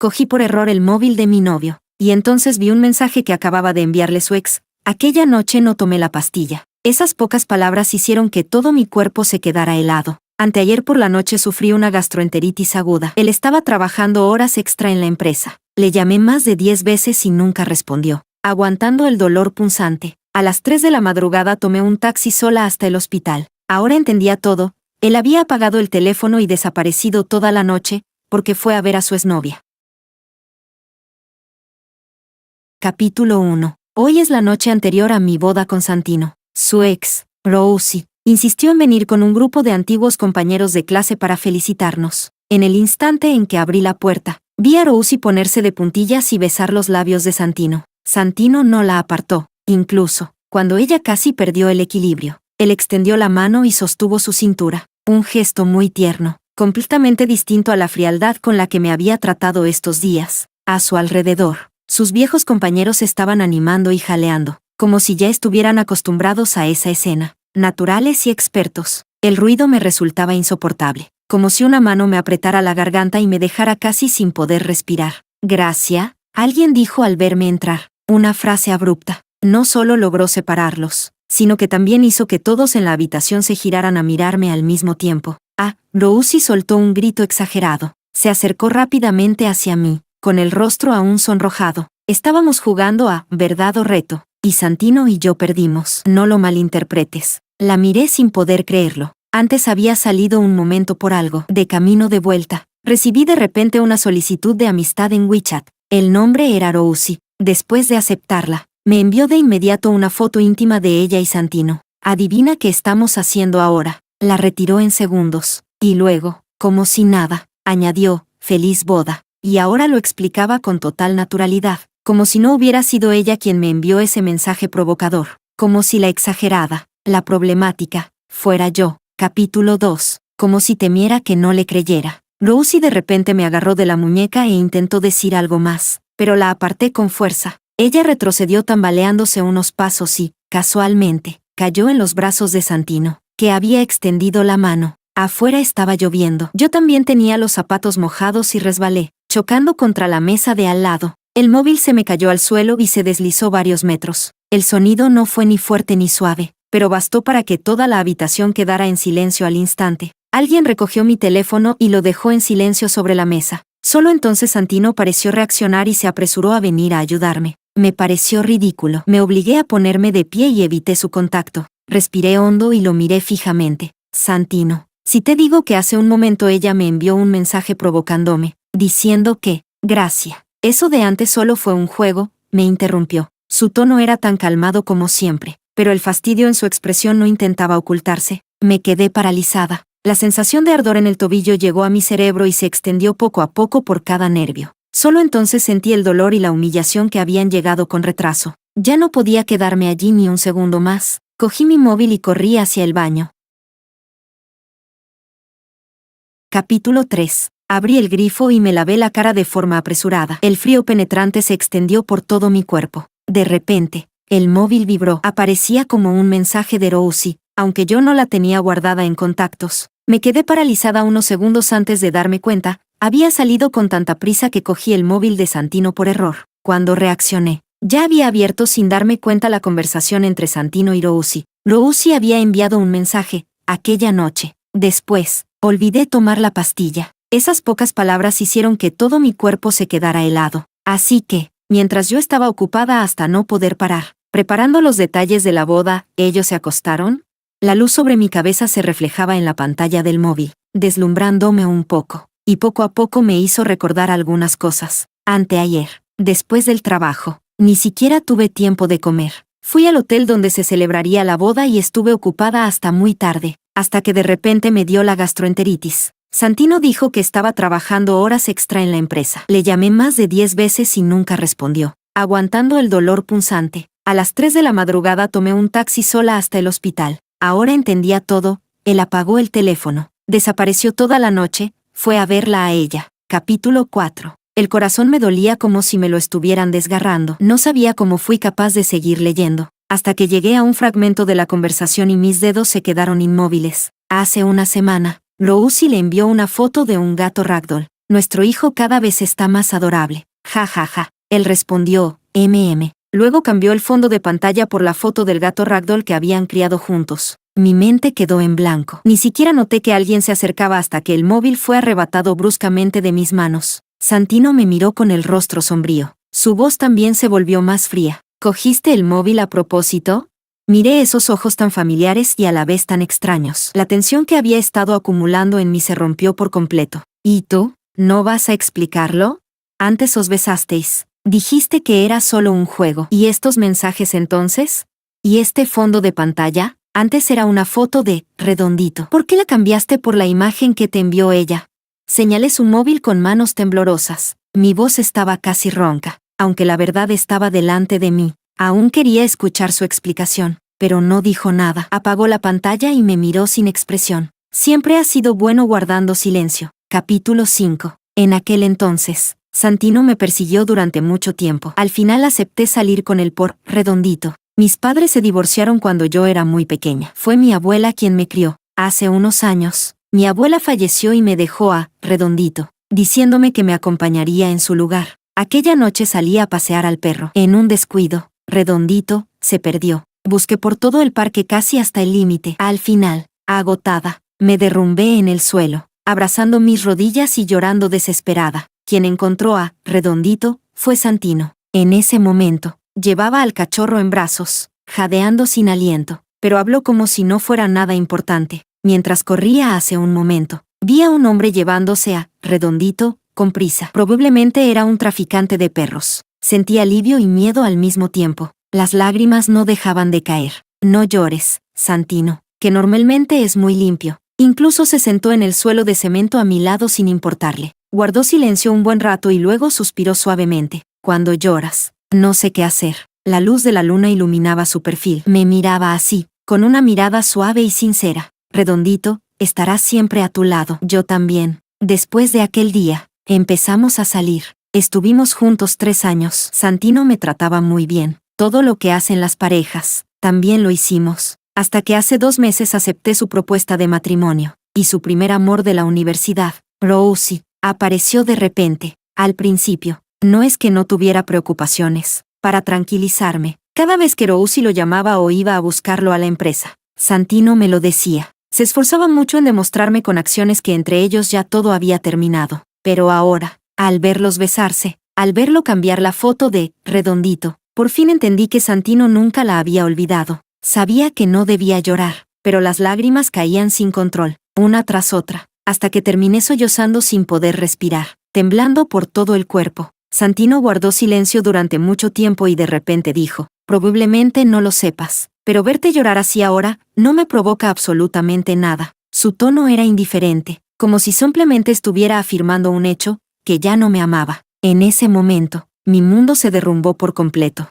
Cogí por error el móvil de mi novio, y entonces vi un mensaje que acababa de enviarle su ex. Aquella noche no tomé la pastilla. Esas pocas palabras hicieron que todo mi cuerpo se quedara helado. Anteayer por la noche sufrí una gastroenteritis aguda. Él estaba trabajando horas extra en la empresa. Le llamé más de 10 veces y nunca respondió. Aguantando el dolor punzante, a las 3 de la madrugada tomé un taxi sola hasta el hospital. Ahora entendía todo. Él había apagado el teléfono y desaparecido toda la noche, porque fue a ver a su exnovia. Capítulo 1. Hoy es la noche anterior a mi boda con Santino. Su ex, Rosie, insistió en venir con un grupo de antiguos compañeros de clase para felicitarnos. En el instante en que abrí la puerta, vi a Rosie ponerse de puntillas y besar los labios de Santino. Santino no la apartó, incluso, cuando ella casi perdió el equilibrio. Él extendió la mano y sostuvo su cintura, un gesto muy tierno, completamente distinto a la frialdad con la que me había tratado estos días. A su alrededor, sus viejos compañeros estaban animando y jaleando, como si ya estuvieran acostumbrados a esa escena, naturales y expertos. El ruido me resultaba insoportable, como si una mano me apretara la garganta y me dejara casi sin poder respirar. «Gracia», alguien dijo al verme entrar, una frase abrupta. No solo logró separarlos, sino que también hizo que todos en la habitación se giraran a mirarme al mismo tiempo. Rosie soltó un grito exagerado. Se acercó rápidamente hacia mí, con el rostro aún sonrojado. Estábamos jugando a verdad o reto, y Santino y yo perdimos. No lo malinterpretes. La miré sin poder creerlo. Antes había salido un momento por algo. De camino de vuelta, recibí de repente una solicitud de amistad en WeChat. El nombre era Rosie. Después de aceptarla, me envió de inmediato una foto íntima de ella y Santino. «Adivina qué estamos haciendo ahora». La retiró en segundos. Y luego, como si nada, añadió, «Feliz boda». Y ahora lo explicaba con total naturalidad, como si no hubiera sido ella quien me envió ese mensaje provocador, como si la exagerada, la problemática, fuera yo. Capítulo 2. Como si temiera que no le creyera. Rosie de repente me agarró de la muñeca e intentó decir algo más, pero la aparté con fuerza. Ella retrocedió tambaleándose unos pasos y, casualmente, cayó en los brazos de Santino, que había extendido la mano. Afuera estaba lloviendo. Yo también tenía los zapatos mojados y resbalé, chocando contra la mesa de al lado. El móvil se me cayó al suelo y se deslizó varios metros. El sonido no fue ni fuerte ni suave, pero bastó para que toda la habitación quedara en silencio al instante. Alguien recogió mi teléfono y lo dejó en silencio sobre la mesa. Solo entonces Santino pareció reaccionar y se apresuró a venir a ayudarme. Me pareció ridículo. Me obligué a ponerme de pie y evité su contacto. Respiré hondo y lo miré fijamente. «Santino, si te digo que hace un momento ella me envió un mensaje provocándome, diciendo que, Gracia, eso de antes solo fue un juego», me interrumpió. Su tono era tan calmado como siempre, pero el fastidio en su expresión no intentaba ocultarse. Me quedé paralizada. La sensación de ardor en el tobillo llegó a mi cerebro y se extendió poco a poco por cada nervio. Solo entonces sentí el dolor y la humillación que habían llegado con retraso. Ya no podía quedarme allí ni un segundo más. Cogí mi móvil y corrí hacia el baño. Capítulo 3. Abrí el grifo y me lavé la cara de forma apresurada. El frío penetrante se extendió por todo mi cuerpo. De repente, el móvil vibró. Aparecía como un mensaje de Rosie, aunque yo no la tenía guardada en contactos. Me quedé paralizada unos segundos antes de darme cuenta. Había salido con tanta prisa que cogí el móvil de Santino por error. Cuando reaccioné, ya había abierto sin darme cuenta la conversación entre Santino y Rosie. Rosie había enviado un mensaje, aquella noche. Después, olvidé tomar la pastilla. Esas pocas palabras hicieron que todo mi cuerpo se quedara helado. Así que, mientras yo estaba ocupada hasta no poder parar, preparando los detalles de la boda, ¿ellos se acostaron? La luz sobre mi cabeza se reflejaba en la pantalla del móvil, deslumbrándome un poco, y poco a poco me hizo recordar algunas cosas. Anteayer, después del trabajo, ni siquiera tuve tiempo de comer. Fui al hotel donde se celebraría la boda y estuve ocupada hasta muy tarde, hasta que de repente me dio la gastroenteritis. Santino dijo que estaba trabajando horas extra en la empresa. Le llamé más de 10 veces y nunca respondió. Aguantando el dolor punzante, a las 3 de la madrugada tomé un taxi sola hasta el hospital. Ahora entendía todo. Él apagó el teléfono, desapareció toda la noche, fue a verla a ella. Capítulo 4. El corazón me dolía como si me lo estuvieran desgarrando. No sabía cómo fui capaz de seguir leyendo, hasta que llegué a un fragmento de la conversación y mis dedos se quedaron inmóviles. Hace una semana, Rosie le envió una foto de un gato ragdoll. Nuestro hijo cada vez está más adorable. Ja ja ja. Él respondió, Luego cambió el fondo de pantalla por la foto del gato Ragdoll que habían criado juntos. Mi mente quedó en blanco. Ni siquiera noté que alguien se acercaba hasta que el móvil fue arrebatado bruscamente de mis manos. Santino me miró con el rostro sombrío. Su voz también se volvió más fría. ¿Cogiste el móvil a propósito? Miré esos ojos tan familiares y a la vez tan extraños. La tensión que había estado acumulando en mí se rompió por completo. ¿Y tú? ¿No vas a explicarlo? Antes os besasteis. Dijiste que era solo un juego. ¿Y estos mensajes entonces? ¿Y este fondo de pantalla? Antes era una foto de Redondito. ¿Por qué la cambiaste por la imagen que te envió ella? Señalé su móvil con manos temblorosas. Mi voz estaba casi ronca. Aunque la verdad estaba delante de mí, aún quería escuchar su explicación, pero no dijo nada. Apagó la pantalla y me miró sin expresión. Siempre ha sido bueno guardando silencio. Capítulo 5. En aquel entonces, Santino me persiguió durante mucho tiempo. Al final acepté salir con él por Redondito. Mis padres se divorciaron cuando yo era muy pequeña. Fue mi abuela quien me crió. Hace unos años, mi abuela falleció y me dejó a Redondito, diciéndome que me acompañaría en su lugar. Aquella noche salí a pasear al perro. En un descuido, Redondito se perdió. Busqué por todo el parque casi hasta el límite. Al final, agotada, me derrumbé en el suelo, abrazando mis rodillas y llorando desesperada. Quien encontró a Redondito fue Santino. En ese momento, llevaba al cachorro en brazos, jadeando sin aliento, pero habló como si no fuera nada importante. Mientras corría hace un momento, vi a un hombre llevándose a Redondito con prisa. Probablemente era un traficante de perros. Sentí alivio y miedo al mismo tiempo. Las lágrimas no dejaban de caer. No llores, Santino, que normalmente es muy limpio. Incluso se sentó en el suelo de cemento a mi lado sin importarle. Guardó silencio un buen rato y luego suspiró suavemente. Cuando lloras, no sé qué hacer. La luz de la luna iluminaba su perfil. Me miraba así, con una mirada suave y sincera. Redondito, estará siempre a tu lado. Yo también. Después de aquel día, empezamos a salir. Estuvimos juntos 3 años. Santino me trataba muy bien. Todo lo que hacen las parejas, también lo hicimos. Hasta que hace 2 meses acepté su propuesta de matrimonio. Y su primer amor de la universidad, Rosie, apareció de repente. Al principio, no es que no tuviera preocupaciones. Para tranquilizarme, cada vez que Rosie lo llamaba o iba a buscarlo a la empresa, Santino me lo decía. Se esforzaba mucho en demostrarme con acciones que entre ellos ya todo había terminado. Pero ahora, al verlos besarse, al verlo cambiar la foto de Redondito, por fin entendí que Santino nunca la había olvidado. Sabía que no debía llorar, pero las lágrimas caían sin control, una tras otra, hasta que terminé sollozando sin poder respirar, temblando por todo el cuerpo. Santino guardó silencio durante mucho tiempo y de repente dijo, probablemente no lo sepas, pero verte llorar así ahora no me provoca absolutamente nada. Su tono era indiferente, como si simplemente estuviera afirmando un hecho, que ya no me amaba. En ese momento, mi mundo se derrumbó por completo.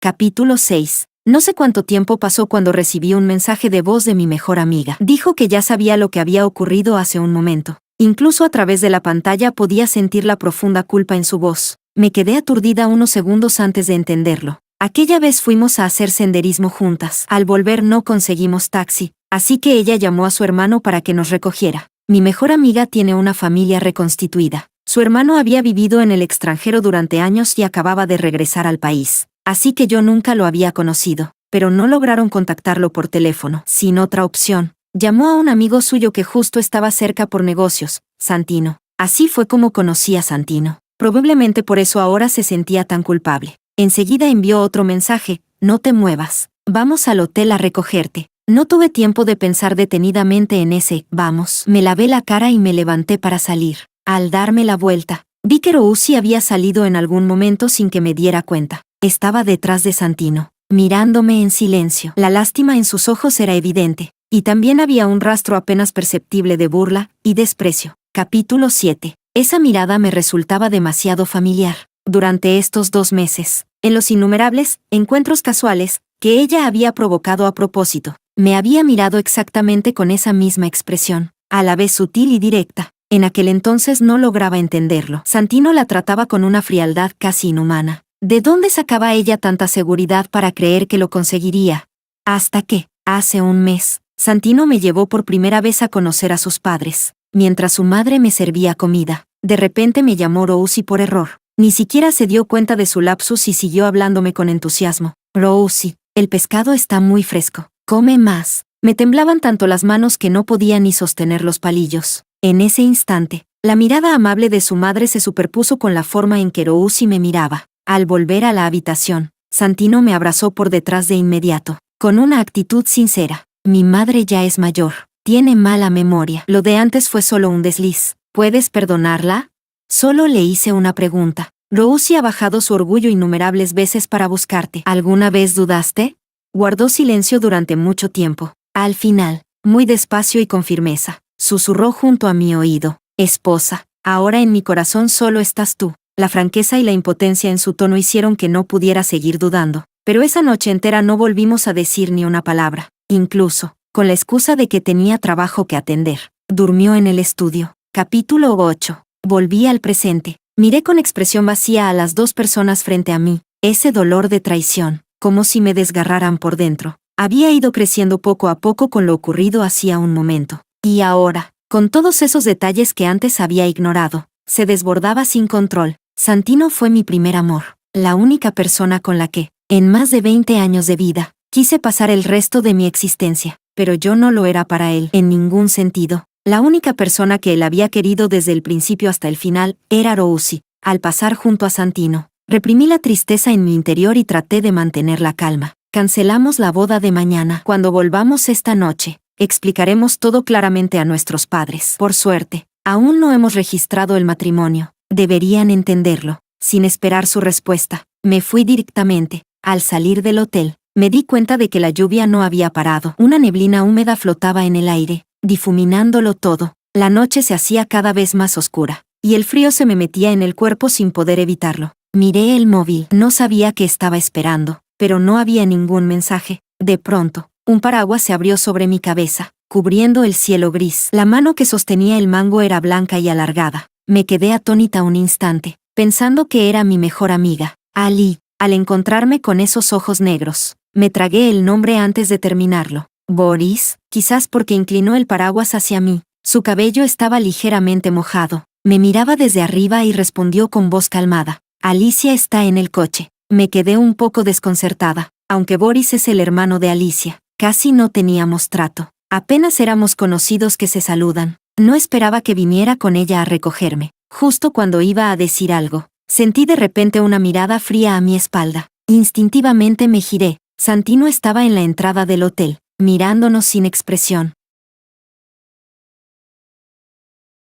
Capítulo 6. No sé cuánto tiempo pasó cuando recibí un mensaje de voz de mi mejor amiga. Dijo que ya sabía lo que había ocurrido hace un momento. Incluso a través de la pantalla podía sentir la profunda culpa en su voz. Me quedé aturdida unos segundos antes de entenderlo. Aquella vez fuimos a hacer senderismo juntas. Al volver no conseguimos taxi, así que ella llamó a su hermano para que nos recogiera. Mi mejor amiga tiene una familia reconstituida. Su hermano había vivido en el extranjero durante años y acababa de regresar al país. Así que yo nunca lo había conocido, pero no lograron contactarlo por teléfono. Sin otra opción, llamó a un amigo suyo que justo estaba cerca por negocios, Santino. Así fue como conocí a Santino. Probablemente por eso ahora se sentía tan culpable. Enseguida envió otro mensaje, no te muevas, vamos al hotel a recogerte. No tuve tiempo de pensar detenidamente en ese vamos. Me lavé la cara y me levanté para salir. Al darme la vuelta, vi que Rosie había salido en algún momento sin que me diera cuenta. Estaba detrás de Santino, mirándome en silencio. La lástima en sus ojos era evidente, y también había un rastro apenas perceptible de burla y desprecio. Capítulo 7. Esa mirada me resultaba demasiado familiar. Durante estos 2 meses, en los innumerables encuentros casuales que ella había provocado a propósito, me había mirado exactamente con esa misma expresión, a la vez sutil y directa. En aquel entonces no lograba entenderlo. Santino la trataba con una frialdad casi inhumana. ¿De dónde sacaba ella tanta seguridad para creer que lo conseguiría? Hasta que, hace un mes, Santino me llevó por primera vez a conocer a sus padres, mientras su madre me servía comida. De repente me llamó Rosie por error. Ni siquiera se dio cuenta de su lapsus y siguió hablándome con entusiasmo. Rosie, el pescado está muy fresco. Come más. Me temblaban tanto las manos que no podía ni sostener los palillos. En ese instante, la mirada amable de su madre se superpuso con la forma en que Rosie me miraba. Al volver a la habitación, Santino me abrazó por detrás de inmediato, con una actitud sincera. Mi madre ya es mayor. Tiene mala memoria. Lo de antes fue solo un desliz. ¿Puedes perdonarla? Solo le hice una pregunta. Rosie ha bajado su orgullo innumerables veces para buscarte. ¿Alguna vez dudaste? Guardó silencio durante mucho tiempo. Al final, muy despacio y con firmeza, susurró junto a mi oído. Esposa, ahora en mi corazón solo estás tú. La franqueza y la impotencia en su tono hicieron que no pudiera seguir dudando. Pero esa noche entera no volvimos a decir ni una palabra. Incluso, con la excusa de que tenía trabajo que atender, durmió en el estudio. Capítulo 8. Volví al presente. Miré con expresión vacía a las dos personas frente a mí. Ese dolor de traición, como si me desgarraran por dentro, había ido creciendo poco a poco con lo ocurrido hacía un momento. Y ahora, con todos esos detalles que antes había ignorado, se desbordaba sin control. Santino fue mi primer amor, la única persona con la que, en más de 20 años de vida, quise pasar el resto de mi existencia, pero yo no lo era para él en ningún sentido. La única persona que él había querido desde el principio hasta el final era Rosie. Al pasar junto a Santino, reprimí la tristeza en mi interior y traté de mantener la calma. Cancelamos la boda de mañana. Cuando volvamos esta noche, explicaremos todo claramente a nuestros padres. Por suerte, aún no hemos registrado el matrimonio. Deberían entenderlo. Sin esperar su respuesta, me fui directamente. Al salir del hotel, me di cuenta de que la lluvia no había parado. Una neblina húmeda flotaba en el aire, difuminándolo todo. La noche se hacía cada vez más oscura, y el frío se me metía en el cuerpo sin poder evitarlo. Miré el móvil. No sabía qué estaba esperando, pero no había ningún mensaje. De pronto, un paraguas se abrió sobre mi cabeza, cubriendo el cielo gris. La mano que sostenía el mango era blanca y alargada. Me quedé atónita un instante, pensando que era mi mejor amiga, Ali. Al encontrarme con esos ojos negros, me tragué el nombre antes de terminarlo. Boris, quizás porque inclinó el paraguas hacia mí. Su cabello estaba ligeramente mojado. Me miraba desde arriba y respondió con voz calmada. Alicia está en el coche. Me quedé un poco desconcertada. Aunque Boris es el hermano de Alicia, casi no teníamos trato. Apenas éramos conocidos que se saludan. No esperaba que viniera con ella a recogerme. Justo cuando iba a decir algo, sentí de repente una mirada fría a mi espalda. Instintivamente me giré. Santino estaba en la entrada del hotel, mirándonos sin expresión.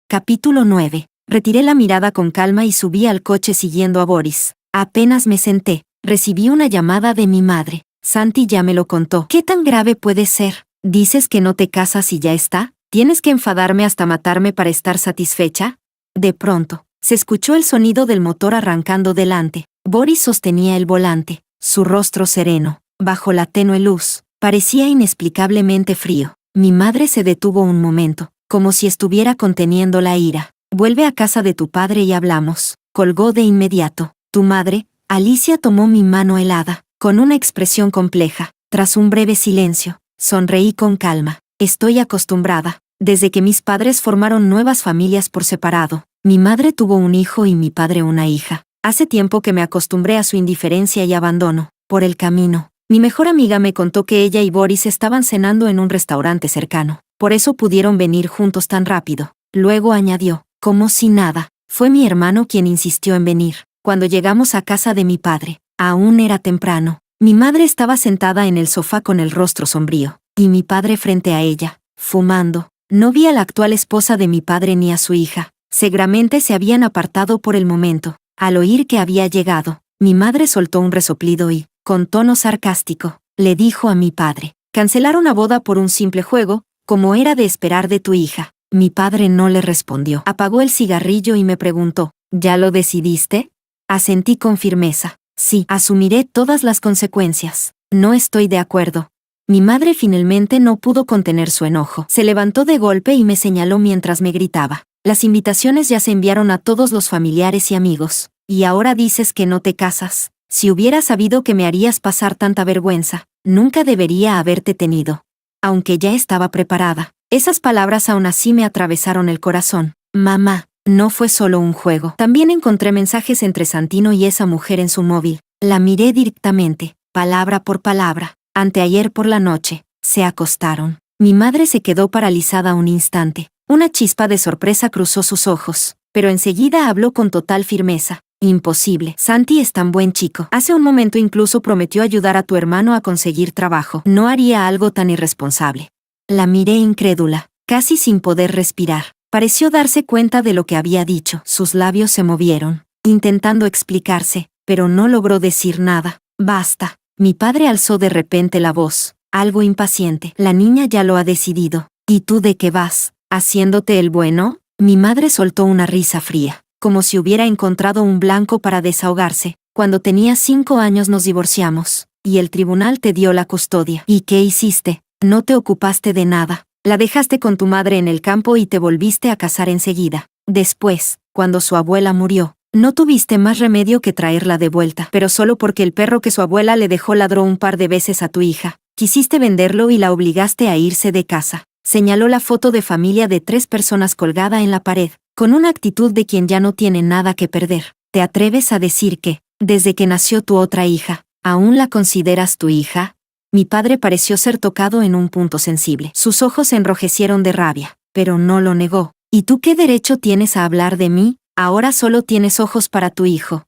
Capítulo 9. Retiré la mirada con calma y subí al coche siguiendo a Boris. Apenas me senté, recibí una llamada de mi madre. Santi ya me lo contó. ¿Qué tan grave puede ser? ¿Dices que no te casas y ya está? ¿Tienes que enfadarme hasta matarme para estar satisfecha? De pronto, se escuchó el sonido del motor arrancando delante. Boris sostenía el volante. Su rostro sereno, bajo la tenue luz, parecía inexplicablemente frío. Mi madre se detuvo un momento, como si estuviera conteniendo la ira. Vuelve a casa de tu padre y hablamos. Colgó de inmediato. Tu madre, Alicia tomó mi mano helada, con una expresión compleja. Tras un breve silencio, sonreí con calma. Estoy acostumbrada. Desde que mis padres formaron nuevas familias por separado, mi madre tuvo un hijo y mi padre una hija. Hace tiempo que me acostumbré a su indiferencia y abandono. Por el camino, mi mejor amiga me contó que ella y Boris estaban cenando en un restaurante cercano. Por eso pudieron venir juntos tan rápido. Luego añadió, como si nada, fue mi hermano quien insistió en venir. Cuando llegamos a casa de mi padre, aún era temprano. Mi madre estaba sentada en el sofá con el rostro sombrío, y mi padre frente a ella, fumando. No vi a la actual esposa de mi padre ni a su hija. Seguramente se habían apartado por el momento. Al oír que había llegado, mi madre soltó un resoplido y, con tono sarcástico, le dijo a mi padre, cancelar una boda por un simple juego, como era de esperar de tu hija. Mi padre no le respondió. Apagó el cigarrillo y me preguntó, ¿ya lo decidiste? Asentí con firmeza. Sí, asumiré todas las consecuencias. No estoy de acuerdo. Mi madre finalmente no pudo contener su enojo. Se levantó de golpe y me señaló mientras me gritaba. Las invitaciones ya se enviaron a todos los familiares y amigos. Y ahora dices que no te casas. Si hubiera sabido que me harías pasar tanta vergüenza, nunca debería haberte tenido. aunque ya estaba preparada. Esas palabras aún así me atravesaron el corazón. Mamá, no fue solo un juego. También encontré mensajes entre Santino y esa mujer en su móvil. La miré directamente, palabra por palabra. Anteayer por la noche, se acostaron. Mi madre se quedó paralizada un instante. Una chispa de sorpresa cruzó sus ojos, pero enseguida habló con total firmeza. Imposible. Santi es tan buen chico. Hace un momento incluso prometió ayudar a tu hermano a conseguir trabajo. No haría algo tan irresponsable. La miré incrédula, casi sin poder respirar. Pareció darse cuenta de lo que había dicho. Sus labios se movieron, intentando explicarse, pero no logró decir nada. Basta. Mi padre alzó de repente la voz, algo impaciente. La niña ya lo ha decidido. ¿Y tú de qué vas? ¿Haciéndote el bueno? Mi madre soltó una risa fría, como si hubiera encontrado un blanco para desahogarse. Cuando tenía 5 años nos divorciamos, y el tribunal te dio la custodia. ¿Y qué hiciste? No te ocupaste de nada. La dejaste con tu madre en el campo y te volviste a casar enseguida. Después, cuando su abuela murió, no tuviste más remedio que traerla de vuelta, pero solo porque el perro que su abuela le dejó ladró un par de veces a tu hija. Quisiste venderlo y la obligaste a irse de casa. Señaló la foto de familia de 3 personas colgada en la pared, con una actitud de quien ya no tiene nada que perder. ¿Te atreves a decir que, desde que nació tu otra hija, aún la consideras tu hija? Mi padre pareció ser tocado en un punto sensible. Sus ojos se enrojecieron de rabia, pero no lo negó. ¿Y tú qué derecho tienes a hablar de mí? Ahora solo tienes ojos para tu hijo.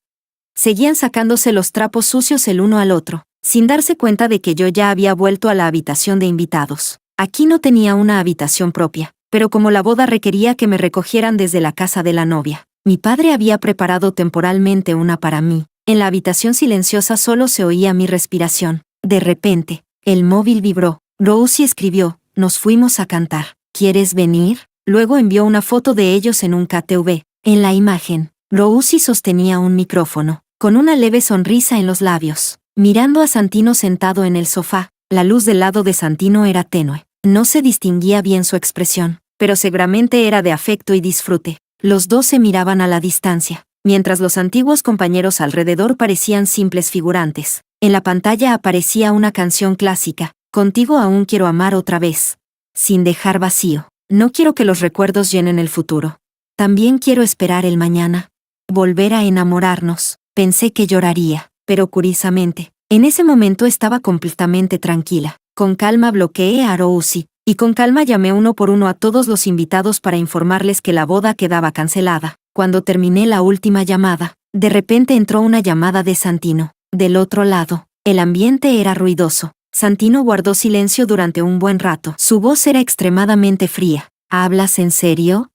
Seguían sacándose los trapos sucios el uno al otro, sin darse cuenta de que yo ya había vuelto a la habitación de invitados. Aquí no tenía una habitación propia, pero como la boda requería que me recogieran desde la casa de la novia, mi padre había preparado temporalmente una para mí. En la habitación silenciosa solo se oía mi respiración. De repente, el móvil vibró. Rosie escribió, nos fuimos a cantar. ¿Quieres venir? Luego envió una foto de ellos en un KTV. En la imagen, Rosie sostenía un micrófono, con una leve sonrisa en los labios, mirando a Santino sentado en el sofá. La luz del lado de Santino era tenue. No se distinguía bien su expresión, pero seguramente era de afecto y disfrute. Los dos se miraban a la distancia, mientras los antiguos compañeros alrededor parecían simples figurantes. En la pantalla aparecía una canción clásica, Contigo aún quiero amar otra vez. Sin dejar vacío. No quiero que los recuerdos llenen el futuro. También quiero esperar el mañana. Volver a enamorarnos. Pensé que lloraría, pero curiosamente, en ese momento estaba completamente tranquila. Con calma bloqueé a Rosie, y con calma llamé uno por uno a todos los invitados para informarles que la boda quedaba cancelada. Cuando terminé la última llamada, de repente entró una llamada de Santino. Del otro lado, el ambiente era ruidoso. Santino guardó silencio durante un buen rato. Su voz era extremadamente fría. ¿Hablas en serio?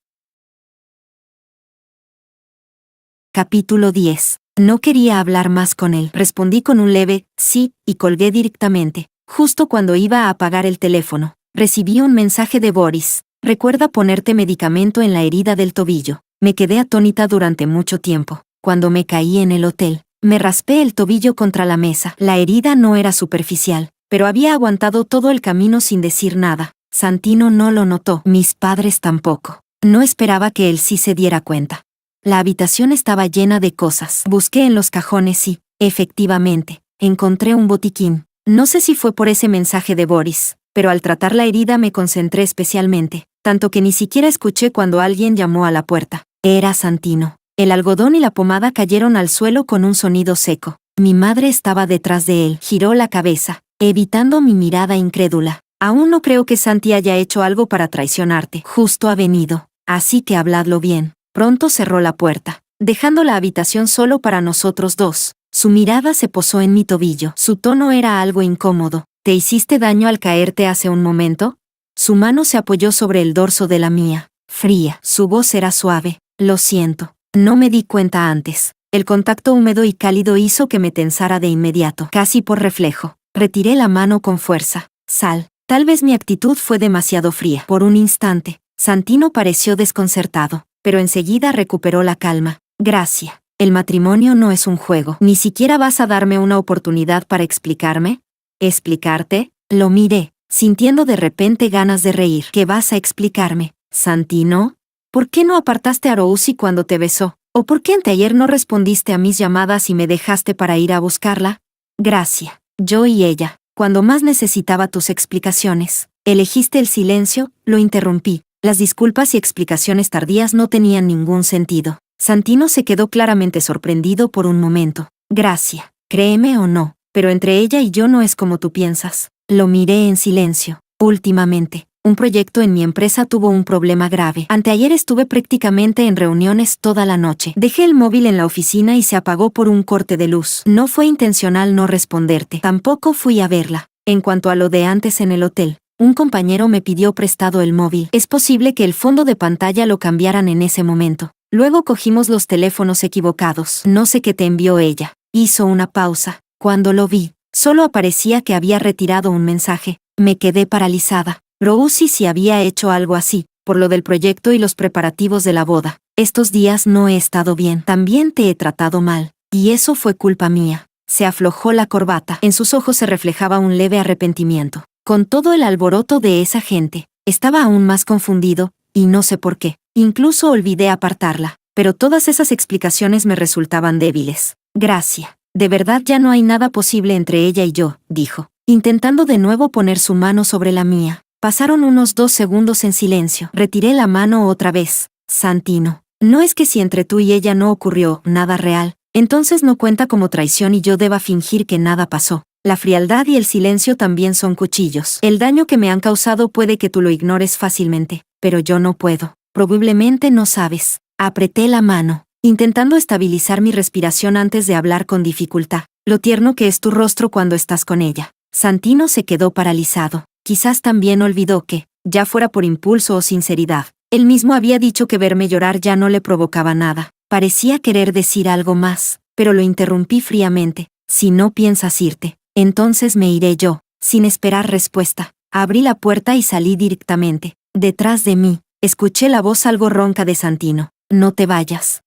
Capítulo 10. No quería hablar más con él. Respondí con un leve sí y colgué directamente. Justo cuando iba a apagar el teléfono, recibí un mensaje de Boris. Recuerda ponerte medicamento en la herida del tobillo. Me quedé atónita durante mucho tiempo. Cuando me caí en el hotel, me raspé el tobillo contra la mesa. La herida no era superficial, pero había aguantado todo el camino sin decir nada. Santino no lo notó. Mis padres tampoco. No esperaba que él sí se diera cuenta. La habitación estaba llena de cosas. Busqué en los cajones y, efectivamente, encontré un botiquín. No sé si fue por ese mensaje de Boris, pero al tratar la herida me concentré especialmente, tanto que ni siquiera escuché cuando alguien llamó a la puerta. Era Santino. El algodón y la pomada cayeron al suelo con un sonido seco. Mi madre estaba detrás de él. Giró la cabeza, evitando mi mirada incrédula. Aún no creo que Santi haya hecho algo para traicionarte. Justo ha venido, así que habladlo bien. Pronto cerró la puerta, dejando la habitación solo para nosotros dos. Su mirada se posó en mi tobillo. Su tono era algo incómodo. ¿Te hiciste daño al caerte hace un momento? Su mano se apoyó sobre el dorso de la mía, fría. Su voz era suave. Lo siento. No me di cuenta antes. El contacto húmedo y cálido hizo que me tensara de inmediato, casi por reflejo. Retiré la mano con fuerza. Sal. Tal vez mi actitud fue demasiado fría. Por un instante, Santino pareció desconcertado, pero enseguida recuperó la calma. Gracias. El matrimonio no es un juego. ¿Ni siquiera vas a darme una oportunidad para explicarme? ¿Explicarte? Lo miré, sintiendo de repente ganas de reír. ¿Qué vas a explicarme, Santino? ¿Por qué no apartaste a Rosie cuando te besó? ¿O por qué anteayer no respondiste a mis llamadas y me dejaste para ir a buscarla? Gracias. Yo y ella, cuando más necesitaba tus explicaciones. Elegiste el silencio, lo interrumpí. Las disculpas y explicaciones tardías no tenían ningún sentido. Santino se quedó claramente sorprendido por un momento. Gracia, créeme o no, pero entre ella y yo no es como tú piensas. Lo miré en silencio. Últimamente, un proyecto en mi empresa tuvo un problema grave. Anteayer estuve prácticamente en reuniones toda la noche. Dejé el móvil en la oficina y se apagó por un corte de luz. No fue intencional no responderte. Tampoco fui a verla. En cuanto a lo de antes en el hotel, un compañero me pidió prestado el móvil. Es posible que el fondo de pantalla lo cambiaran en ese momento. Luego cogimos los teléfonos equivocados. No sé qué te envió ella. Hizo una pausa. Cuando lo vi, solo aparecía que había retirado un mensaje. Me quedé paralizada. Rousi sí había hecho algo así, por lo del proyecto y los preparativos de la boda. Estos días no he estado bien. También te he tratado mal. Y eso fue culpa mía. Se aflojó la corbata. En sus ojos se reflejaba un leve arrepentimiento. Con todo el alboroto de esa gente, estaba aún más confundido, y no sé por qué. Incluso olvidé apartarla. Pero todas esas explicaciones me resultaban débiles. Gracia. De verdad ya no hay nada posible entre ella y yo, dijo, intentando de nuevo poner su mano sobre la mía. Pasaron unos 2 segundos en silencio. Retiré la mano otra vez. Santino, no es que si entre tú y ella no ocurrió nada real, entonces no cuenta como traición y yo deba fingir que nada pasó. La frialdad y el silencio también son cuchillos. El daño que me han causado puede que tú lo ignores fácilmente, pero yo no puedo. Probablemente no sabes. Apreté la mano, intentando estabilizar mi respiración antes de hablar con dificultad. Lo tierno que es tu rostro cuando estás con ella. Santino se quedó paralizado. Quizás también olvidó que, ya fuera por impulso o sinceridad, él mismo había dicho que verme llorar ya no le provocaba nada. Parecía querer decir algo más, pero lo interrumpí fríamente. Si no piensas irte, entonces me iré yo, sin esperar respuesta. Abrí la puerta y salí directamente. Detrás de mí, escuché la voz algo ronca de Santino. No te vayas.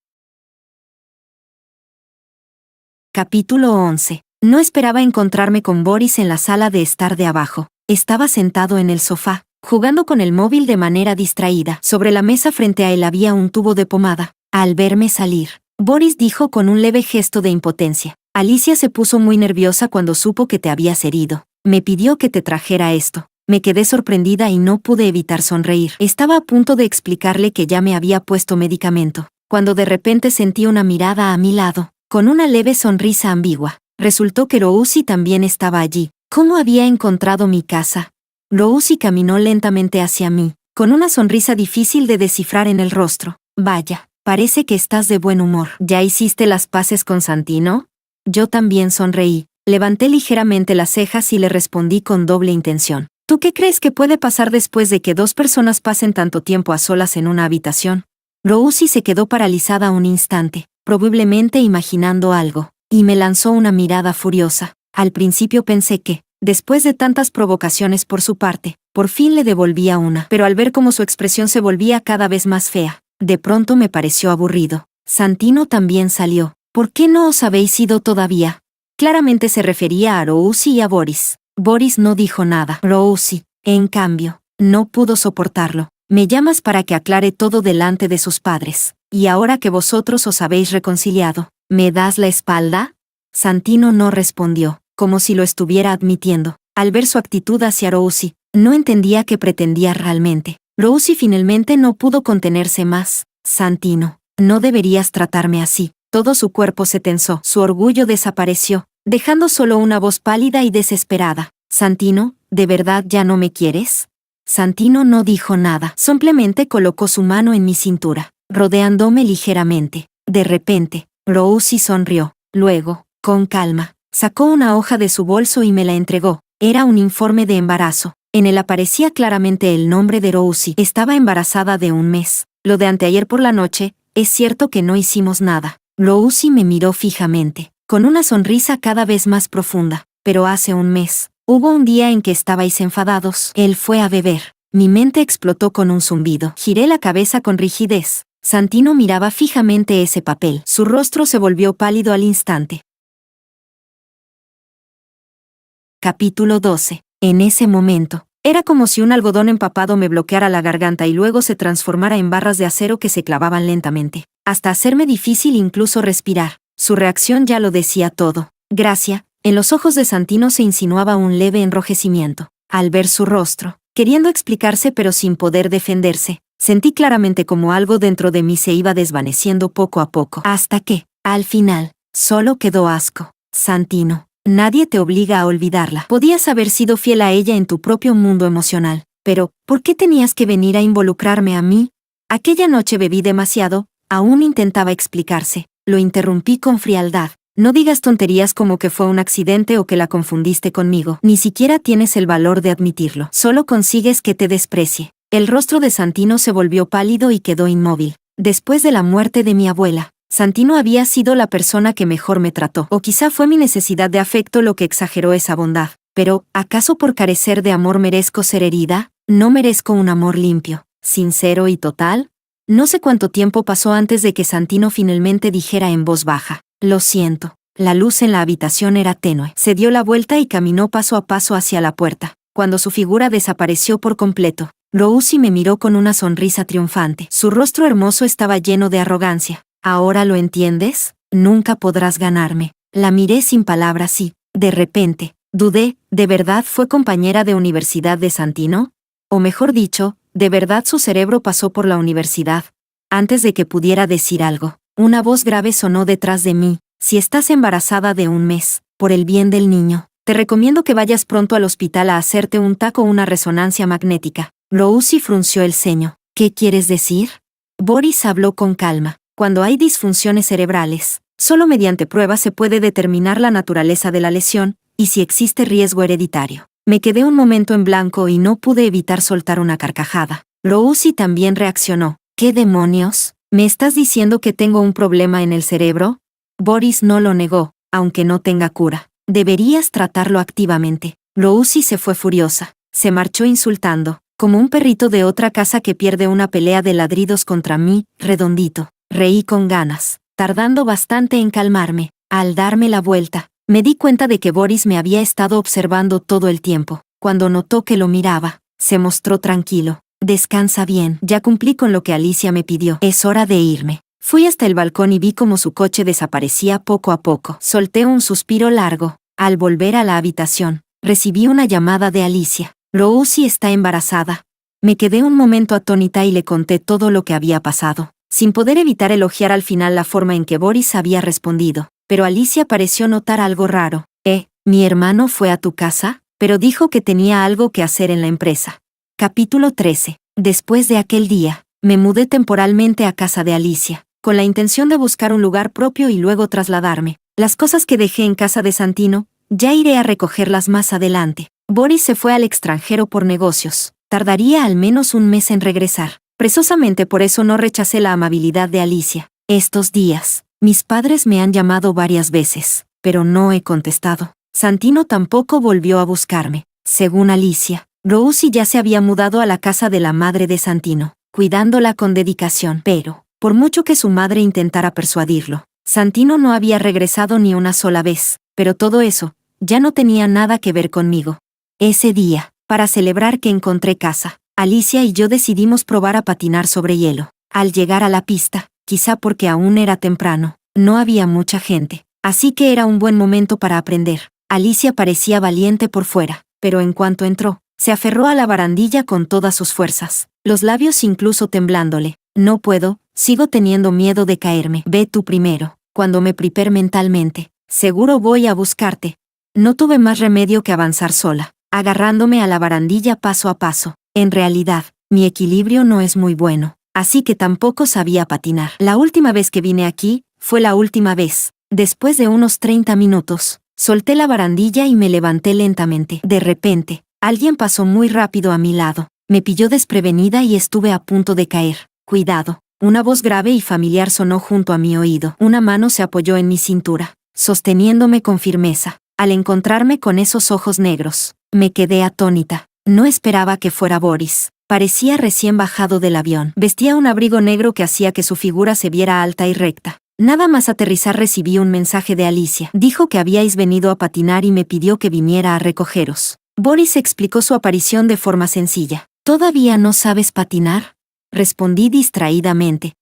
Capítulo 11. No esperaba encontrarme con Boris en la sala de estar de abajo. Estaba sentado en el sofá, jugando con el móvil de manera distraída. Sobre la mesa frente a él había un tubo de pomada. Al verme salir, Boris dijo con un leve gesto de impotencia. Alicia se puso muy nerviosa cuando supo que te habías herido. Me pidió que te trajera esto. Me quedé sorprendida y no pude evitar sonreír. Estaba a punto de explicarle que ya me había puesto medicamento, cuando de repente sentí una mirada a mi lado, con una leve sonrisa ambigua. Resultó que Rousi también estaba allí. ¿Cómo había encontrado mi casa? Rousi caminó lentamente hacia mí, con una sonrisa difícil de descifrar en el rostro. Vaya, parece que estás de buen humor. ¿Ya hiciste las paces con Santino? Yo también sonreí. Levanté ligeramente las cejas y le respondí con doble intención. ¿Tú qué crees que puede pasar después de que 2 personas pasen tanto tiempo a solas en una habitación? Rousi se quedó paralizada un instante, probablemente imaginando algo, y me lanzó una mirada furiosa. Al principio pensé que, después de tantas provocaciones por su parte, por fin le devolvía una, pero al ver cómo su expresión se volvía cada vez más fea, de pronto me pareció aburrido. Santino también salió. ¿Por qué no os habéis ido todavía? Claramente se refería a Rousi y a Boris. Boris no dijo nada. Rousi, en cambio, no pudo soportarlo. Me llamas para que aclare todo delante de sus padres. Y ahora que vosotros os habéis reconciliado, ¿me das la espalda? Santino no respondió, como si lo estuviera admitiendo. Al ver su actitud hacia Rousi, no entendía qué pretendía realmente. Rousi finalmente no pudo contenerse más. Santino, no deberías tratarme así. Todo su cuerpo se tensó, su orgullo desapareció, dejando solo una voz pálida y desesperada. Santino, ¿de verdad ya no me quieres? Santino no dijo nada, simplemente colocó su mano en mi cintura, rodeándome ligeramente. De repente, Rousi sonrió. Luego, con calma, sacó una hoja de su bolso y me la entregó. Era un informe de embarazo. En él aparecía claramente el nombre de Rousi. Estaba embarazada de 1 mes. Lo de anteayer por la noche, es cierto que no hicimos nada. Rousi me miró fijamente, con una sonrisa cada vez más profunda. Pero hace 1 mes, hubo un día en que estabais enfadados. Él fue a beber. Mi mente explotó con un zumbido. Giré la cabeza con rigidez. Santino miraba fijamente ese papel. Su rostro se volvió pálido al instante. Capítulo 12. En ese momento, era como si un algodón empapado me bloqueara la garganta y luego se transformara en barras de acero que se clavaban lentamente, hasta hacerme difícil incluso respirar. Su reacción ya lo decía todo. Gracia, en los ojos de Santino se insinuaba un leve enrojecimiento. Al ver su rostro, queriendo explicarse pero sin poder defenderse. Sentí claramente como algo dentro de mí se iba desvaneciendo poco a poco, hasta que, al final, solo quedó asco. Santino, nadie te obliga a olvidarla. Podías haber sido fiel a ella en tu propio mundo emocional, pero, ¿por qué tenías que venir a involucrarme a mí? Aquella noche bebí demasiado, aún intentaba explicarse. Lo interrumpí con frialdad. No digas tonterías como que fue un accidente o que la confundiste conmigo. Ni siquiera tienes el valor de admitirlo. Solo consigues que te desprecie. El rostro de Santino se volvió pálido y quedó inmóvil. Después de la muerte de mi abuela, Santino había sido la persona que mejor me trató. O quizá fue mi necesidad de afecto lo que exageró esa bondad. Pero, ¿acaso por carecer de amor merezco ser herida? ¿No merezco un amor limpio, sincero y total? No sé cuánto tiempo pasó antes de que Santino finalmente dijera en voz baja: lo siento. La luz en la habitación era tenue. Se dio la vuelta y caminó paso a paso hacia la puerta. Cuando su figura desapareció por completo, Rousi me miró con una sonrisa triunfante. Su rostro hermoso estaba lleno de arrogancia. ¿Ahora lo entiendes? Nunca podrás ganarme. La miré sin palabras y, de repente, dudé. ¿De verdad fue compañera de universidad de Santino? O mejor dicho, ¿de verdad su cerebro pasó por la universidad? Antes de que pudiera decir algo, una voz grave sonó detrás de mí. Si estás embarazada de un mes, por el bien del niño, te recomiendo que vayas pronto al hospital a hacerte un TAC o una resonancia magnética. Rousi frunció el ceño. ¿Qué quieres decir? Boris habló con calma. Cuando hay disfunciones cerebrales, solo mediante pruebas se puede determinar la naturaleza de la lesión y si existe riesgo hereditario. Me quedé un momento en blanco y no pude evitar soltar una carcajada. Rousi también reaccionó. ¿Qué demonios? ¿Me estás diciendo que tengo un problema en el cerebro? Boris no lo negó, aunque no tenga cura. Deberías tratarlo activamente. Rousi se fue furiosa. Se marchó insultando, como un perrito de otra casa que pierde una pelea de ladridos contra mí, redondito. Reí con ganas, tardando bastante en calmarme. Al darme la vuelta, me di cuenta de que Boris me había estado observando todo el tiempo. Cuando notó que lo miraba, se mostró tranquilo. Descansa bien, ya cumplí con lo que Alicia me pidió. Es hora de irme. Fui hasta el balcón y vi cómo su coche desaparecía poco a poco. Solté un suspiro largo. Al volver a la habitación, recibí una llamada de Alicia. Rousi está embarazada. Me quedé un momento atónita y le conté todo lo que había pasado, sin poder evitar elogiar al final la forma en que Boris había respondido. Pero Alicia pareció notar algo raro. ¿Mi hermano fue a tu casa? Pero dijo que tenía algo que hacer en la empresa. Capítulo 13. Después de aquel día, me mudé temporalmente a casa de Alicia, con la intención de buscar un lugar propio y luego trasladarme. Las cosas que dejé en casa de Santino, ya iré a recogerlas más adelante. Boris se fue al extranjero por negocios. Tardaría al menos un mes en regresar. Precisamente por eso no rechacé la amabilidad de Alicia. Estos días, mis padres me han llamado varias veces, pero no he contestado. Santino tampoco volvió a buscarme. Según Alicia, Rousi ya se había mudado a la casa de la madre de Santino, cuidándola con dedicación. Pero, por mucho que su madre intentara persuadirlo, Santino no había regresado ni una sola vez. Pero todo eso, ya no tenía nada que ver conmigo. Ese día, para celebrar que encontré casa, Alicia y yo decidimos probar a patinar sobre hielo. Al llegar a la pista, quizá porque aún era temprano, no había mucha gente, así que era un buen momento para aprender. Alicia parecía valiente por fuera, pero en cuanto entró, se aferró a la barandilla con todas sus fuerzas, los labios incluso temblándole. No puedo, sigo teniendo miedo de caerme. Ve tú primero. Cuando me prepare mentalmente, seguro voy a buscarte. No tuve más remedio que avanzar sola, agarrándome a la barandilla paso a paso. En realidad, mi equilibrio no es muy bueno, así que tampoco sabía patinar. La última vez que vine aquí, fue la última vez. Después de unos 30 minutos, solté la barandilla y me levanté lentamente. De repente, alguien pasó muy rápido a mi lado. Me pilló desprevenida y estuve a punto de caer. Cuidado. Una voz grave y familiar sonó junto a mi oído. Una mano se apoyó en mi cintura, sosteniéndome con firmeza. Al encontrarme con esos ojos negros, me quedé atónita. No esperaba que fuera Boris. Parecía recién bajado del avión. Vestía un abrigo negro que hacía que su figura se viera alta y recta. Nada más aterrizar recibí un mensaje de Alicia. Dijo que habíais venido a patinar y me pidió que viniera a recogeros. Boris explicó su aparición de forma sencilla. ¿Todavía no sabes patinar? Respondí distraídamente.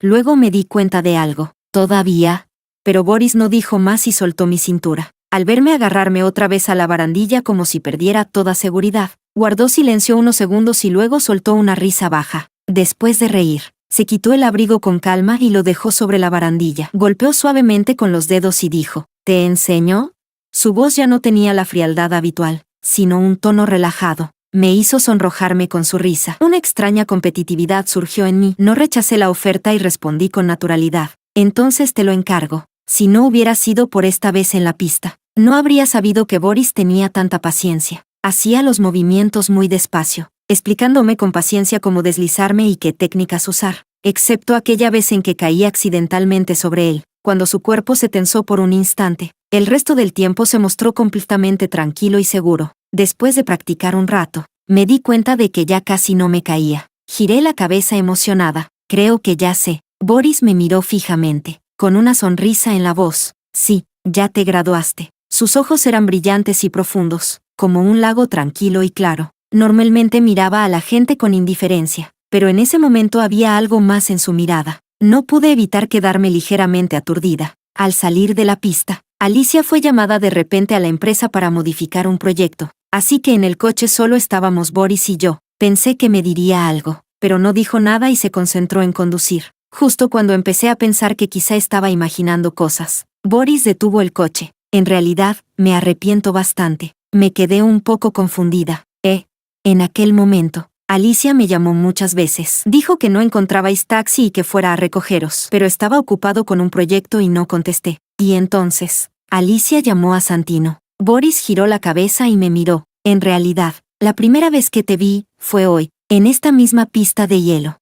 Luego me di cuenta de algo. ¿Todavía? Pero Boris no dijo más y soltó mi cintura. Al verme agarrarme otra vez a la barandilla como si perdiera toda seguridad, guardó silencio unos segundos y luego soltó una risa baja. Después de reír, se quitó el abrigo con calma y lo dejó sobre la barandilla. Golpeó suavemente con los dedos y dijo, ¿te enseño? Su voz ya no tenía la frialdad habitual, sino un tono relajado. Me hizo sonrojarme con su risa. Una extraña competitividad surgió en mí. No rechacé la oferta y respondí con naturalidad. Entonces te lo encargo. Si no hubiera sido por esta vez en la pista, no habría sabido que Boris tenía tanta paciencia. Hacía los movimientos muy despacio, explicándome con paciencia cómo deslizarme y qué técnicas usar, excepto aquella vez en que caí accidentalmente sobre él, cuando su cuerpo se tensó por un instante. El resto del tiempo se mostró completamente tranquilo y seguro. Después de practicar un rato, me di cuenta de que ya casi no me caía. Giré la cabeza emocionada. Creo que ya sé. Boris me miró fijamente, con una sonrisa en la voz. Sí, ya te graduaste. Sus ojos eran brillantes y profundos, como un lago tranquilo y claro. Normalmente miraba a la gente con indiferencia, pero en ese momento había algo más en su mirada. No pude evitar quedarme ligeramente aturdida. Al salir de la pista, Alicia fue llamada de repente a la empresa para modificar un proyecto, así que en el coche solo estábamos Boris y yo. Pensé que me diría algo, pero no dijo nada y se concentró en conducir. Justo cuando empecé a pensar que quizá estaba imaginando cosas, Boris detuvo el coche. En realidad, me arrepiento bastante. Me quedé un poco confundida. En aquel momento, Alicia me llamó muchas veces. Dijo que no encontrabais taxi y que fuera a recogeros, pero estaba ocupado con un proyecto y no contesté. Y entonces, Alicia llamó a Santino. Boris giró la cabeza y me miró. En realidad, la primera vez que te vi, fue hoy, en esta misma pista de hielo.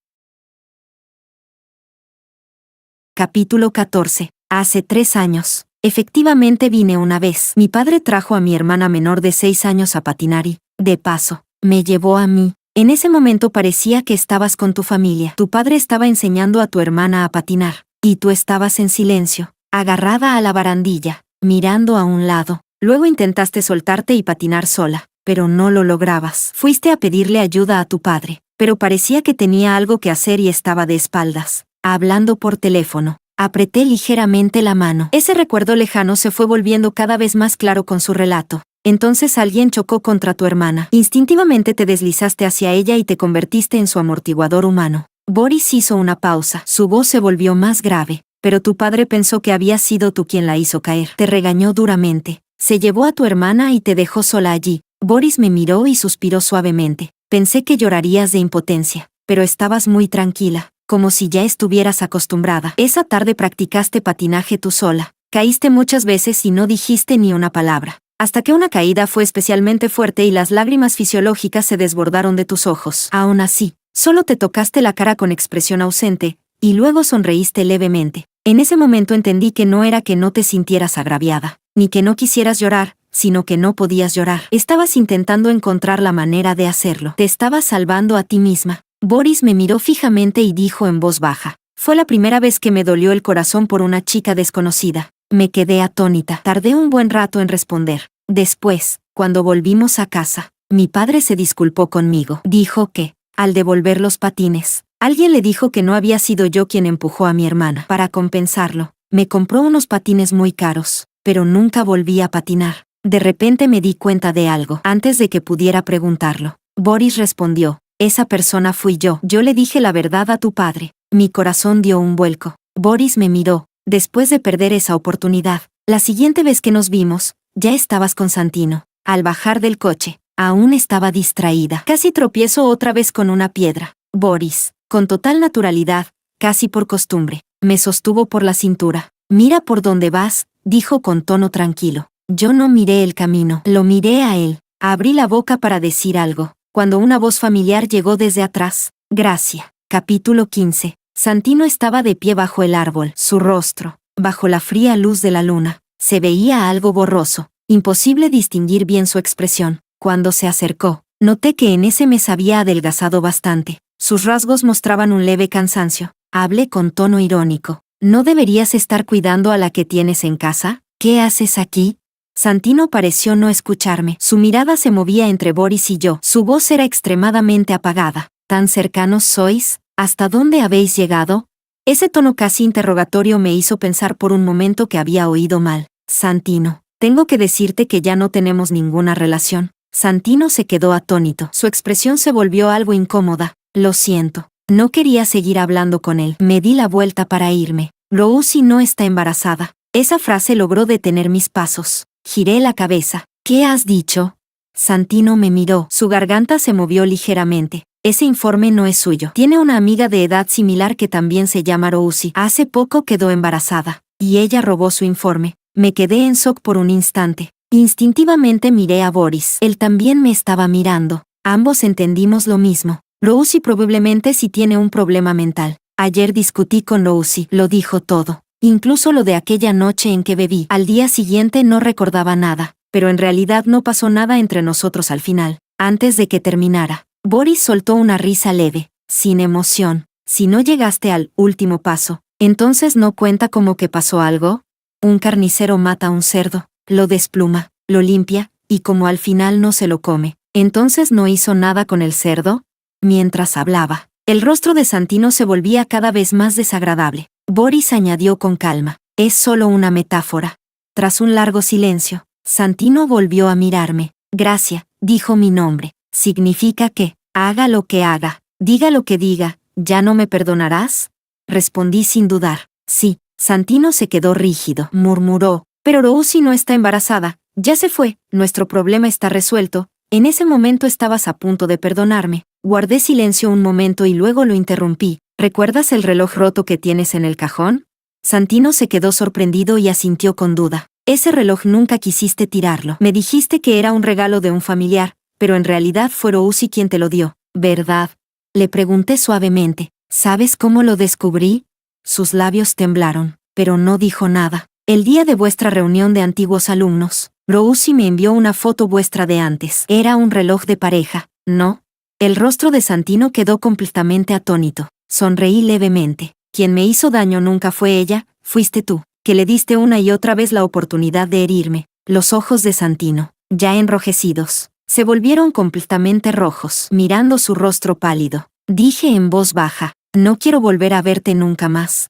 Capítulo 14. Hace 3 años. Efectivamente vine una vez. Mi padre trajo a mi hermana menor de 6 años a patinar y, de paso, me llevó a mí. En ese momento parecía que estabas con tu familia. Tu padre estaba enseñando a tu hermana a patinar, y tú estabas en silencio, agarrada a la barandilla, mirando a un lado. Luego intentaste soltarte y patinar sola, pero no lo lograbas. Fuiste a pedirle ayuda a tu padre, pero parecía que tenía algo que hacer y estaba de espaldas, hablando por teléfono. Apreté ligeramente la mano. Ese recuerdo lejano se fue volviendo cada vez más claro con su relato. Entonces alguien chocó contra tu hermana. Instintivamente te deslizaste hacia ella y te convertiste en su amortiguador humano. Boris hizo una pausa. Su voz se volvió más grave. Pero tu padre pensó que había sido tú quien la hizo caer. Te regañó duramente. Se llevó a tu hermana y te dejó sola allí. Boris me miró y suspiró suavemente. Pensé que llorarías de impotencia, pero estabas muy tranquila, como si ya estuvieras acostumbrada. Esa tarde practicaste patinaje tú sola. Caíste muchas veces y no dijiste ni una palabra. Hasta que una caída fue especialmente fuerte y las lágrimas fisiológicas se desbordaron de tus ojos. Aún así, solo te tocaste la cara con expresión ausente, y luego sonreíste levemente. En ese momento entendí que no era que no te sintieras agraviada, ni que no quisieras llorar, sino que no podías llorar. Estabas intentando encontrar la manera de hacerlo. Te estabas salvando a ti misma. Boris me miró fijamente y dijo en voz baja. Fue la primera vez que me dolió el corazón por una chica desconocida. Me quedé atónita. Tardé un buen rato en responder. Después, cuando volvimos a casa, mi padre se disculpó conmigo. Dijo que, al devolver los patines, alguien le dijo que no había sido yo quien empujó a mi hermana. Para compensarlo, me compró unos patines muy caros, pero nunca volví a patinar. De repente me di cuenta de algo. Antes de que pudiera preguntarlo, Boris respondió, esa persona fui yo. Yo le dije la verdad a tu padre. Mi corazón dio un vuelco. Boris me miró. Después de perder esa oportunidad, la siguiente vez que nos vimos, ya estabas con Santino. Al bajar del coche, aún estaba distraída. Casi tropiezo otra vez con una piedra. Boris, con total naturalidad, casi por costumbre, me sostuvo por la cintura. Mira por dónde vas, dijo con tono tranquilo. Yo no miré el camino, lo miré a él. Abrí la boca para decir algo, cuando una voz familiar llegó desde atrás. Gracia. Capítulo 15. Santino estaba de pie bajo el árbol. Su rostro, bajo la fría luz de la luna, se veía algo borroso. Imposible distinguir bien su expresión. Cuando se acercó, noté que en ese mes había adelgazado bastante. Sus rasgos mostraban un leve cansancio. Hablé con tono irónico. ¿No deberías estar cuidando a la que tienes en casa? ¿Qué haces aquí? Santino pareció no escucharme. Su mirada se movía entre Boris y yo. Su voz era extremadamente apagada. ¿Tan cercanos sois? ¿Hasta dónde habéis llegado? Ese tono casi interrogatorio me hizo pensar por un momento que había oído mal. Santino, Tengo que decirte que ya no tenemos ninguna relación. Santino se quedó atónito. Su expresión se volvió algo incómoda. Lo siento. No quería seguir hablando con él. Me di la vuelta para irme. Rosie no está embarazada. Esa frase logró detener mis pasos. Giré la cabeza. ¿Qué has dicho? Santino me miró. Su garganta se movió ligeramente. Ese informe no es suyo. Tiene una amiga de edad similar que también se llama Rosie. Hace poco quedó embarazada. Y ella robó su informe. Me quedé en shock por un instante. Instintivamente miré a Boris. Él también me estaba mirando. Ambos entendimos lo mismo. Rosie probablemente sí tiene un problema mental. Ayer discutí con Rosie. Lo dijo todo. Incluso lo de aquella noche en que bebí. Al día siguiente no recordaba nada. Pero en realidad no pasó nada entre nosotros al final. Antes de que terminara, Boris soltó una risa leve, sin emoción. Si no llegaste al último paso, entonces no cuenta como que pasó algo. Un carnicero mata a un cerdo, lo despluma, lo limpia, y como al final no se lo come, entonces no hizo nada con el cerdo. Mientras hablaba, el rostro de Santino se volvía cada vez más desagradable. Boris añadió con calma, es solo una metáfora. Tras un largo silencio, Santino volvió a mirarme. Gracia, dijo mi nombre. ¿Significa que, haga lo que haga, diga lo que diga, ya no me perdonarás? Respondí sin dudar. Sí. Santino se quedó rígido. Murmuró, pero Rosie no está embarazada. Ya se fue, nuestro problema está resuelto. En ese momento estabas a punto de perdonarme. Guardé silencio un momento y luego lo interrumpí. ¿Recuerdas el reloj roto que tienes en el cajón? Santino se quedó sorprendido y asintió con duda. Ese reloj nunca quisiste tirarlo. Me dijiste que era un regalo de un familiar, pero en realidad fue Rosie quien te lo dio, ¿verdad? Le pregunté suavemente. ¿Sabes cómo lo descubrí? Sus labios temblaron, pero no dijo nada. El día de vuestra reunión de antiguos alumnos, Rosie me envió una foto vuestra de antes. Era un reloj de pareja, ¿no? El rostro de Santino quedó completamente atónito. Sonreí levemente. Quien me hizo daño nunca fue ella, fuiste tú, que le diste una y otra vez la oportunidad de herirme. Los ojos de Santino, ya enrojecidos, se volvieron completamente rojos, mirando su rostro pálido. Dije en voz baja, no quiero volver a verte nunca más.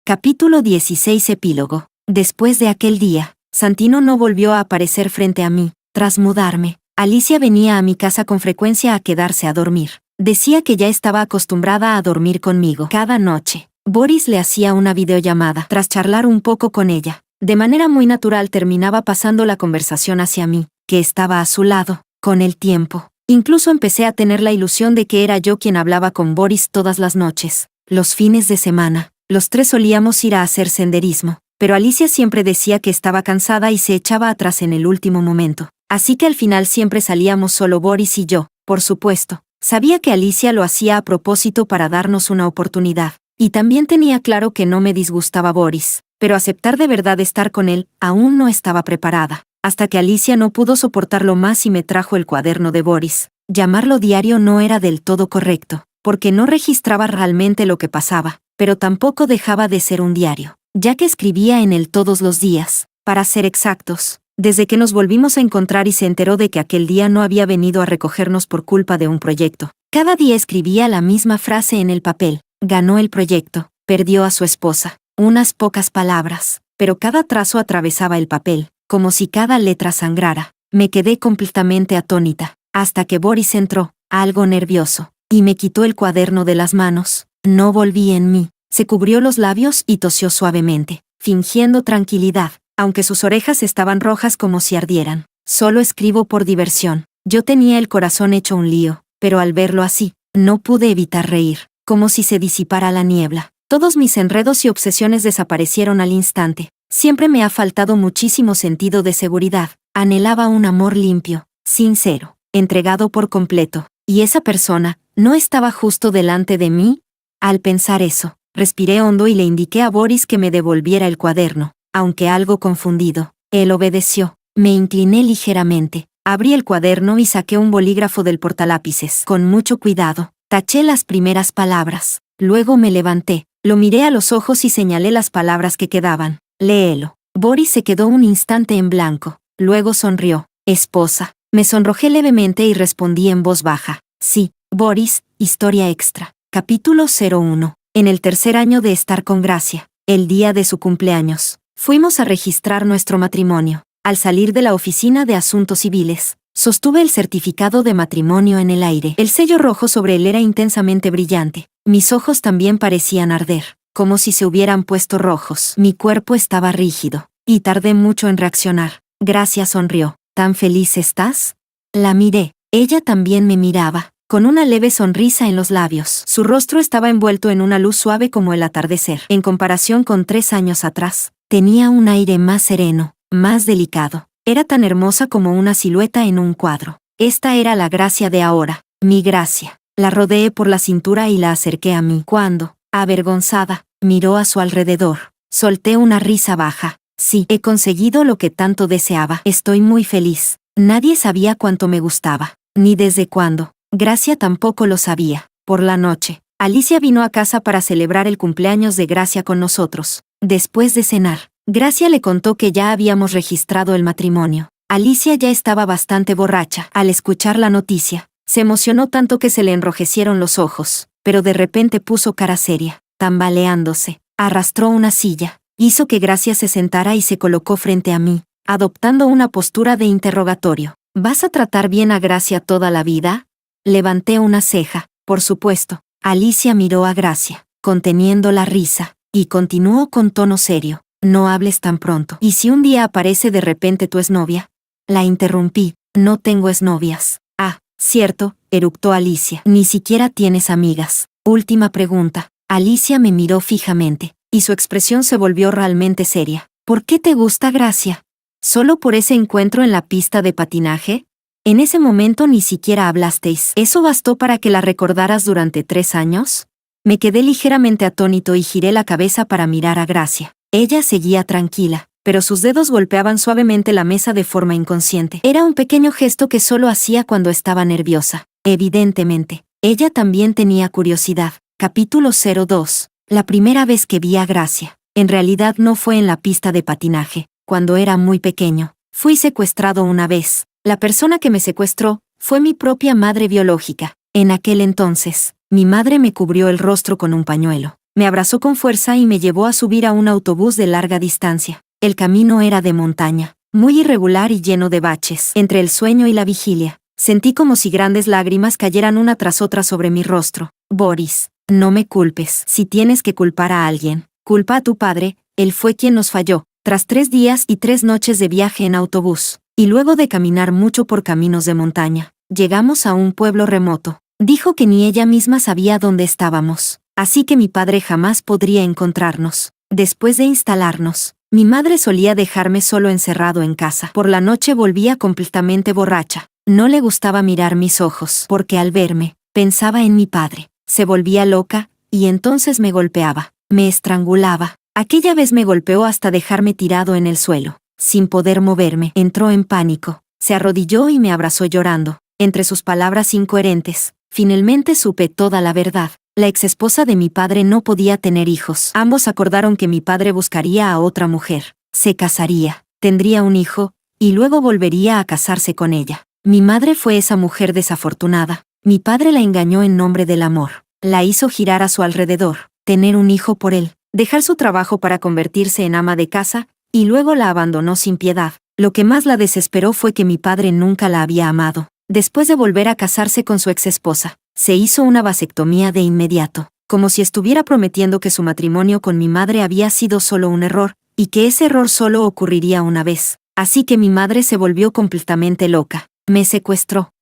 Capítulo 16. Epílogo. Después de aquel día, Santino no volvió a aparecer frente a mí. Tras mudarme, Alicia venía a mi casa con frecuencia a quedarse a dormir. Decía que ya estaba acostumbrada a dormir conmigo cada noche. Boris le hacía una videollamada. Tras charlar un poco con ella, de manera muy natural terminaba pasando la conversación hacia mí, que estaba a su lado. Con el tiempo, incluso empecé a tener la ilusión de que era yo quien hablaba con Boris todas las noches. Los fines de semana, los tres solíamos ir a hacer senderismo, pero Alicia siempre decía que estaba cansada y se echaba atrás en el último momento. Así que al final siempre salíamos solo Boris y yo, por supuesto. Sabía que Alicia lo hacía a propósito para darnos una oportunidad, y también tenía claro que no me disgustaba Boris, pero aceptar de verdad estar con él, aún no estaba preparada. Hasta que Alicia no pudo soportarlo más y me trajo el cuaderno de Boris. Llamarlo diario no era del todo correcto, porque no registraba realmente lo que pasaba, pero tampoco dejaba de ser un diario, ya que escribía en él todos los días, para ser exactos, desde que nos volvimos a encontrar y se enteró de que aquel día no había venido a recogernos por culpa de un proyecto. Cada día escribía la misma frase en el papel: ganó el proyecto, perdió a su esposa. Unas pocas palabras, pero cada trazo atravesaba el papel, como si cada letra sangrara. Me quedé completamente atónita, hasta que Boris entró, algo nervioso, y me quitó el cuaderno de las manos. No volví en mí. Se cubrió los labios y tosió suavemente, fingiendo tranquilidad, aunque sus orejas estaban rojas como si ardieran. Solo escribo por diversión. Yo tenía el corazón hecho un lío, pero al verlo así, no pude evitar reír, como si se disipara la niebla. Todos mis enredos y obsesiones desaparecieron al instante. Siempre me ha faltado muchísimo sentido de seguridad. Anhelaba un amor limpio, sincero, entregado por completo. ¿Y esa persona no estaba justo delante de mí? Al pensar eso, respiré hondo y le indiqué a Boris que me devolviera el cuaderno. Aunque algo confundido, él obedeció. Me incliné ligeramente, abrí el cuaderno y saqué un bolígrafo del portalápices. Con mucho cuidado, taché las primeras palabras. Luego me levanté, lo miré a los ojos y señalé las palabras que quedaban. Léelo. Boris se quedó un instante en blanco. Luego sonrió. Esposa. Me sonrojé levemente y respondí en voz baja. Sí, Boris, historia extra. Capítulo 01. En el tercer año de estar con Gracia, el día de su cumpleaños, Fuimos a registrar nuestro matrimonio. Al salir de la oficina de asuntos civiles, sostuve el certificado de matrimonio en el aire. El sello rojo sobre él era intensamente brillante. Mis ojos también parecían arder, como si se hubieran puesto rojos. Mi cuerpo estaba rígido, y tardé mucho en reaccionar. Gracia sonrió. ¿Tan feliz estás? La miré. Ella también me miraba, con una leve sonrisa en los labios. Su rostro estaba envuelto en una luz suave como el atardecer. En comparación con 3 años atrás, tenía un aire más sereno, más delicado. Era tan hermosa como una silueta en un cuadro. Esta era la Gracia de ahora, mi Gracia. La rodeé por la cintura y la acerqué a mí. Cuando, avergonzada, miró a su alrededor, solté una risa baja. Sí, he conseguido lo que tanto deseaba. Estoy muy feliz. Nadie sabía cuánto me gustaba, ni desde cuándo. Gracia tampoco lo sabía. Por la noche, Alicia vino a casa para celebrar el cumpleaños de Gracia con nosotros. Después de cenar, Gracia le contó que ya habíamos registrado el matrimonio. Alicia ya estaba bastante borracha. Al escuchar la noticia, se emocionó tanto que se le enrojecieron los ojos, pero de repente puso cara seria. Tambaleándose, arrastró una silla, hizo que Gracia se sentara y se colocó frente a mí, adoptando una postura de interrogatorio. ¿Vas a tratar bien a Gracia toda la vida? Levanté una ceja. Por supuesto. Alicia miró a Gracia, conteniendo la risa, y continuó con tono serio. No hables tan pronto. ¿Y si un día aparece de repente tu exnovia? La interrumpí. No tengo exnovias. Ah, cierto, eructó Alicia. Ni siquiera tienes amigas. Última pregunta. Alicia me miró fijamente, y su expresión se volvió realmente seria. ¿Por qué te gusta Gracia? ¿Solo por ese encuentro en la pista de patinaje? En ese momento ni siquiera hablasteis. ¿Eso bastó para que la recordaras durante 3 años? Me quedé ligeramente atónito y giré la cabeza para mirar a Gracia. Ella seguía tranquila, pero sus dedos golpeaban suavemente la mesa de forma inconsciente. Era un pequeño gesto que solo hacía cuando estaba nerviosa. Evidentemente, ella también tenía curiosidad. Capítulo 02. La primera vez que vi a Gracia, en realidad no fue en la pista de patinaje. Cuando era muy pequeño, fui secuestrado una vez. La persona que me secuestró fue mi propia madre biológica. En aquel entonces, mi madre me cubrió el rostro con un pañuelo. Me abrazó con fuerza y me llevó a subir a un autobús de larga distancia. El camino era de montaña, muy irregular y lleno de baches. Entre el sueño y la vigilia, sentí como si grandes lágrimas cayeran una tras otra sobre mi rostro. Boris, no me culpes. Si tienes que culpar a alguien, culpa a tu padre. Él fue quien nos falló. Tras 3 días y 3 noches de viaje en autobús, y luego de caminar mucho por caminos de montaña, llegamos a un pueblo remoto. Dijo que ni ella misma sabía dónde estábamos, así que mi padre jamás podría encontrarnos. Después de instalarnos, mi madre solía dejarme solo encerrado en casa. Por la noche volvía completamente borracha. No le gustaba mirar mis ojos, porque al verme, pensaba en mi padre. Se volvía loca, y entonces me golpeaba, me estrangulaba. Aquella vez me golpeó hasta dejarme tirado en el suelo, sin poder moverme. Entró en pánico, se arrodilló y me abrazó llorando. Entre sus palabras incoherentes, finalmente supe toda la verdad. La exesposa de mi padre no podía tener hijos. Ambos acordaron que mi padre buscaría a otra mujer, se casaría, tendría un hijo, y luego volvería a casarse con ella. Mi madre fue esa mujer desafortunada. Mi padre la engañó en nombre del amor. La hizo girar a su alrededor, tener un hijo por él, dejar su trabajo para convertirse en ama de casa, y luego la abandonó sin piedad. Lo que más la desesperó fue que mi padre nunca la había amado. Después de volver a casarse con su exesposa, se hizo una vasectomía de inmediato, como si estuviera prometiendo que su matrimonio con mi madre había sido solo un error, y que ese error solo ocurriría una vez. Así que mi madre se volvió completamente loca. Me secuestró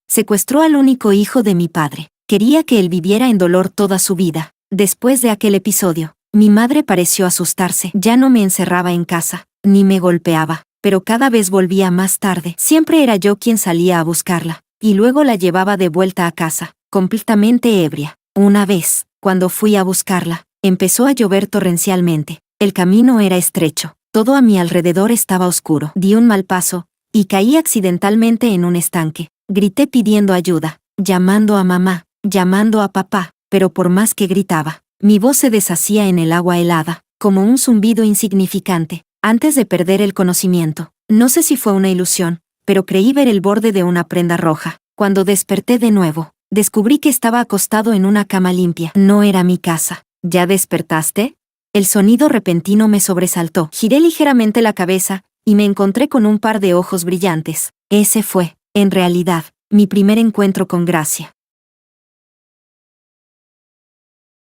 al único hijo de mi padre. Quería que él viviera en dolor toda su vida. Después de aquel episodio, mi madre pareció asustarse. Ya no me encerraba en casa, ni me golpeaba, pero cada vez volvía más tarde. Siempre era yo quien salía a buscarla, y luego la llevaba de vuelta a casa, completamente ebria. Una vez, cuando fui a buscarla, empezó a llover torrencialmente. El camino era estrecho, todo a mi alrededor estaba oscuro. Di un mal paso, y caí accidentalmente en un estanque. Grité pidiendo ayuda, llamando a mamá, llamando a papá, pero por más que gritaba, mi voz se deshacía en el agua helada, como un zumbido insignificante. Antes de perder el conocimiento, no sé si fue una ilusión, pero creí ver el borde de una prenda roja. Cuando desperté de nuevo, descubrí que estaba acostado en una cama limpia. No era mi casa. ¿Ya despertaste? El sonido repentino me sobresaltó. Giré ligeramente la cabeza, y me encontré con un par de ojos brillantes. Ese fue, en realidad, mi primer encuentro con Gracia.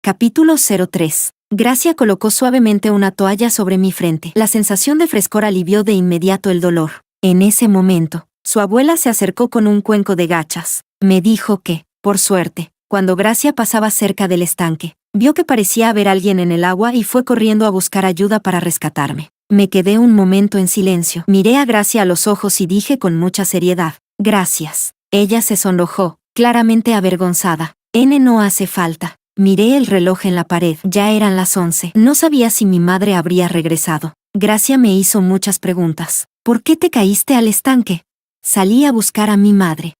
Capítulo 03. Gracia colocó suavemente una toalla sobre mi frente. La sensación de frescor alivió de inmediato el dolor. En ese momento, su abuela se acercó con un cuenco de gachas. Me dijo que, por suerte, cuando Gracia pasaba cerca del estanque, vio que parecía haber alguien en el agua y fue corriendo a buscar ayuda para rescatarme. Me quedé un momento en silencio. Miré a Gracia a los ojos y dije con mucha seriedad: «Gracias». Ella se sonrojó, claramente avergonzada. No hace falta». Miré el reloj en la pared. Ya eran las 11. No sabía si mi madre habría regresado. Gracia me hizo muchas preguntas. «¿Por qué te caíste al estanque?» «Salí a buscar a mi madre».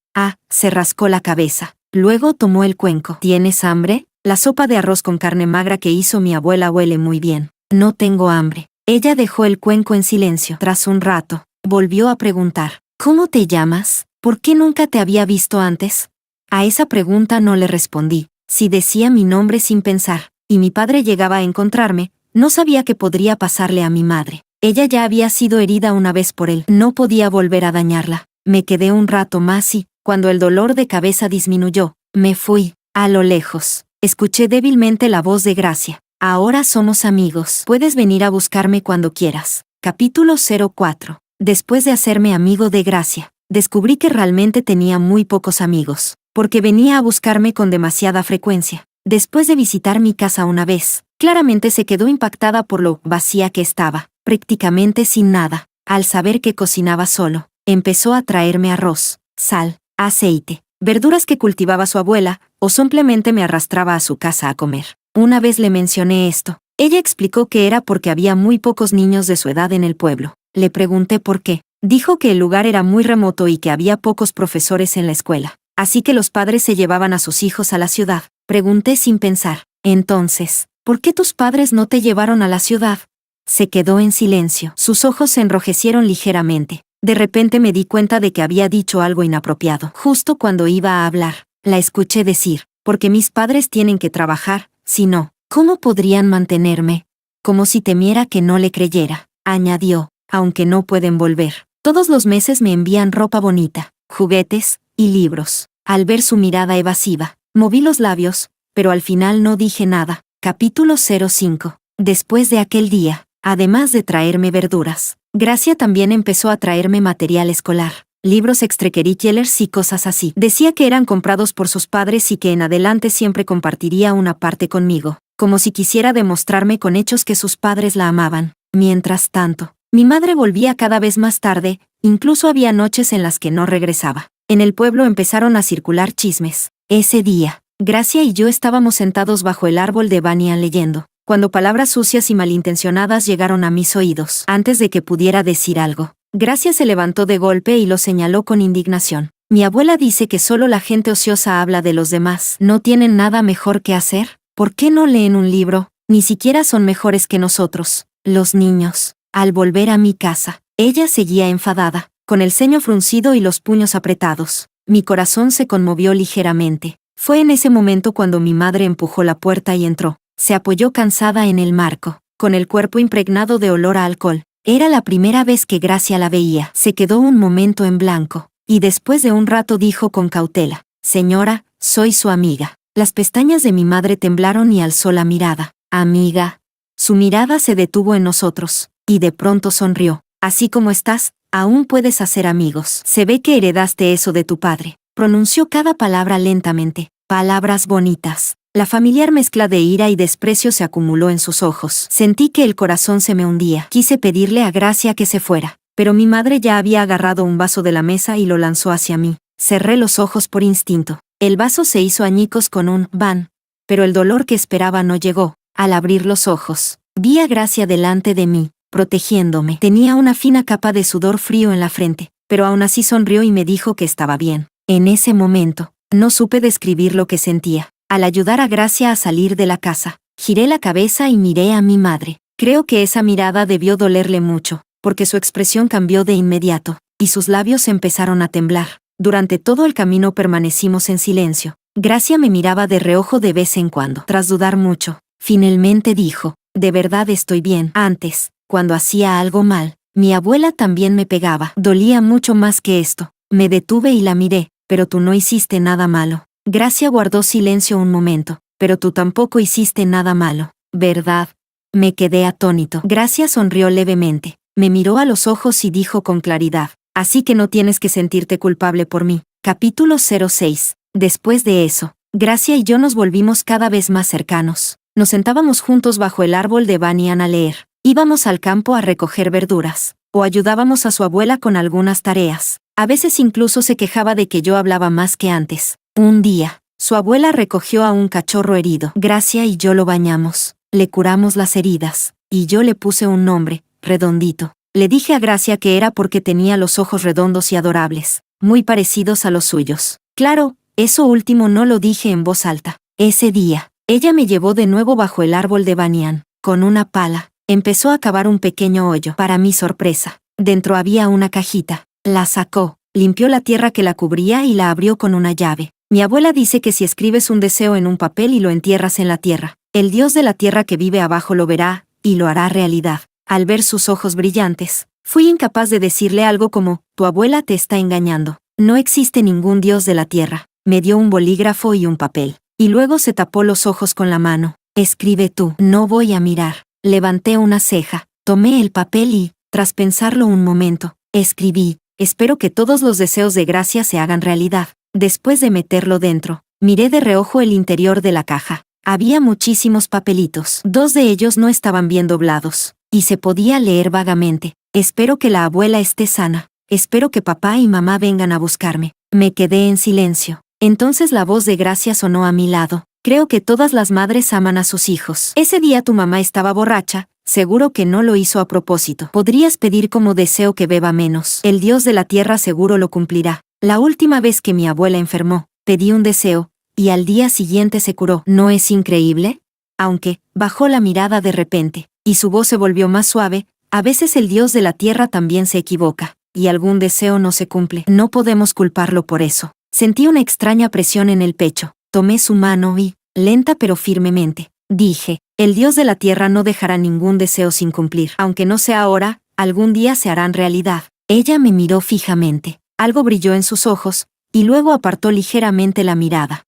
Se rascó la cabeza. Luego tomó el cuenco. «¿Tienes hambre? La sopa de arroz con carne magra que hizo mi abuela huele muy bien». «No tengo hambre». Ella dejó el cuenco en silencio. Tras un rato, volvió a preguntar: «¿Cómo te llamas? ¿Por qué nunca te había visto antes?» A esa pregunta no le respondí. Si decía mi nombre sin pensar, y mi padre llegaba a encontrarme, no sabía qué podría pasarle a mi madre. Ella ya había sido herida una vez por él. No podía volver a dañarla. Me quedé un rato más y, cuando el dolor de cabeza disminuyó, me fui. A lo lejos, escuché débilmente la voz de Gracia. «Ahora somos amigos. Puedes venir a buscarme cuando quieras». Capítulo 04. Después de hacerme amigo de Gracia, descubrí que realmente tenía muy pocos amigos, porque venía a buscarme con demasiada frecuencia. Después de visitar mi casa una vez, claramente se quedó impactada por lo vacía que estaba, prácticamente sin nada. Al saber que cocinaba solo, empezó a traerme arroz, sal, aceite, verduras que cultivaba su abuela, o simplemente me arrastraba a su casa a comer. Una vez le mencioné esto. Ella explicó que era porque había muy pocos niños de su edad en el pueblo. Le pregunté por qué. Dijo que el lugar era muy remoto y que había pocos profesores en la escuela. Así que los padres se llevaban a sus hijos a la ciudad. Pregunté sin pensar: «Entonces, ¿por qué tus padres no te llevaron a la ciudad?» Se quedó en silencio. Sus ojos se enrojecieron ligeramente. De repente me di cuenta de que había dicho algo inapropiado. Justo cuando iba a hablar, la escuché decir: «Porque mis padres tienen que trabajar, si no, ¿cómo podrían mantenerme?» Como si temiera que no le creyera, añadió: «Aunque no pueden volver. Todos los meses me envían ropa bonita, juguetes y libros». Al ver su mirada evasiva, moví los labios, pero al final no dije nada. Capítulo 05. Después de aquel día, además de traerme verduras, Gracia también empezó a traerme material escolar, libros extracurriculares y cosas así. Decía que eran comprados por sus padres y que en adelante siempre compartiría una parte conmigo, como si quisiera demostrarme con hechos que sus padres la amaban. Mientras tanto, mi madre volvía cada vez más tarde, incluso había noches en las que no regresaba. En el pueblo empezaron a circular chismes. Ese día, Gracia y yo estábamos sentados bajo el árbol de Banyan leyendo, cuando palabras sucias y malintencionadas llegaron a mis oídos. Antes de que pudiera decir algo, Gracia se levantó de golpe y lo señaló con indignación. «Mi abuela dice que solo la gente ociosa habla de los demás. ¿No tienen nada mejor que hacer? ¿Por qué no leen un libro? Ni siquiera son mejores que nosotros, los niños». Al volver a mi casa, ella seguía enfadada, con el ceño fruncido y los puños apretados. Mi corazón se conmovió ligeramente. Fue en ese momento cuando mi madre empujó la puerta y entró. Se apoyó cansada en el marco, con el cuerpo impregnado de olor a alcohol. Era la primera vez que Gracia la veía. Se quedó un momento en blanco, y después de un rato dijo con cautela: «Señora, soy su amiga». Las pestañas de mi madre temblaron y alzó la mirada. «¿Amiga?» Su mirada se detuvo en nosotros, y de pronto sonrió. «Así como estás, aún puedes hacer amigos. Se ve que heredaste eso de tu padre». Pronunció cada palabra lentamente. Palabras bonitas. La familiar mezcla de ira y desprecio se acumuló en sus ojos. Sentí que el corazón se me hundía. Quise pedirle a Gracia que se fuera, pero mi madre ya había agarrado un vaso de la mesa y lo lanzó hacia mí. Cerré los ojos por instinto. El vaso se hizo añicos con un «ban», pero el dolor que esperaba no llegó. Al abrir los ojos, vi a Gracia delante de mí, protegiéndome. Tenía una fina capa de sudor frío en la frente, pero aún así sonrió y me dijo que estaba bien. En ese momento, no supe describir lo que sentía. Al ayudar a Gracia a salir de la casa, giré la cabeza y miré a mi madre. Creo que esa mirada debió dolerle mucho, porque su expresión cambió de inmediato, y sus labios empezaron a temblar. Durante todo el camino permanecimos en silencio. Gracia me miraba de reojo de vez en cuando. Tras dudar mucho, finalmente dijo: De verdad estoy bien. Antes, cuando hacía algo mal, mi abuela también me pegaba. Dolía mucho más que esto. Me detuve y la miré, pero tú no hiciste nada malo. Gracia guardó silencio un momento, pero tú tampoco hiciste nada malo, ¿verdad? Me quedé atónito. Gracia sonrió levemente. Me miró a los ojos y dijo con claridad, así que no tienes que sentirte culpable por mí. Capítulo 06. Después de eso, Gracia y yo nos volvimos cada vez más cercanos. Nos sentábamos juntos bajo el árbol de Banyan a leer. Íbamos al campo a recoger verduras, o ayudábamos a su abuela con algunas tareas. A veces incluso se quejaba de que yo hablaba más que antes. Un día, su abuela recogió a un cachorro herido. Gracia y yo lo bañamos, le curamos las heridas, y yo le puse un nombre, Redondito. Le dije a Gracia que era porque tenía los ojos redondos y adorables, muy parecidos a los suyos. Claro, eso último no lo dije en voz alta. Ese día, ella me llevó de nuevo bajo el árbol de Banyan. Con una pala, empezó a cavar un pequeño hoyo. Para mi sorpresa, dentro había una cajita. La sacó, limpió la tierra que la cubría y la abrió con una llave. Mi abuela dice que si escribes un deseo en un papel y lo entierras en la tierra, el Dios de la tierra que vive abajo lo verá, y lo hará realidad. Al ver sus ojos brillantes, fui incapaz de decirle algo como, tu abuela te está engañando. No existe ningún Dios de la tierra. Me dio un bolígrafo y un papel, y luego se tapó los ojos con la mano. Escribe tú. No voy a mirar. Levanté una ceja, tomé el papel y, tras pensarlo un momento, escribí, espero que todos los deseos de Gracia se hagan realidad. Después de meterlo dentro, miré de reojo el interior de la caja. Había muchísimos papelitos. 2 de ellos no estaban bien doblados, y se podía leer vagamente. Espero que la abuela esté sana. Espero que papá y mamá vengan a buscarme. Me quedé en silencio. Entonces la voz de Gracia sonó a mi lado. Creo que todas las madres aman a sus hijos. Ese día tu mamá estaba borracha, seguro que no lo hizo a propósito. Podrías pedir como deseo que beba menos. El Dios de la tierra seguro lo cumplirá. La última vez que mi abuela enfermó, pedí un deseo, y al día siguiente se curó. ¿No es increíble? Aunque, bajó la mirada de repente, y su voz se volvió más suave, a veces el Dios de la tierra también se equivoca, y algún deseo no se cumple. No podemos culparlo por eso. Sentí una extraña presión en el pecho. Tomé su mano y, lenta pero firmemente, dije, el Dios de la tierra no dejará ningún deseo sin cumplir. Aunque no sea ahora, algún día se harán realidad. Ella me miró fijamente. Algo brilló en sus ojos, y luego apartó ligeramente la mirada.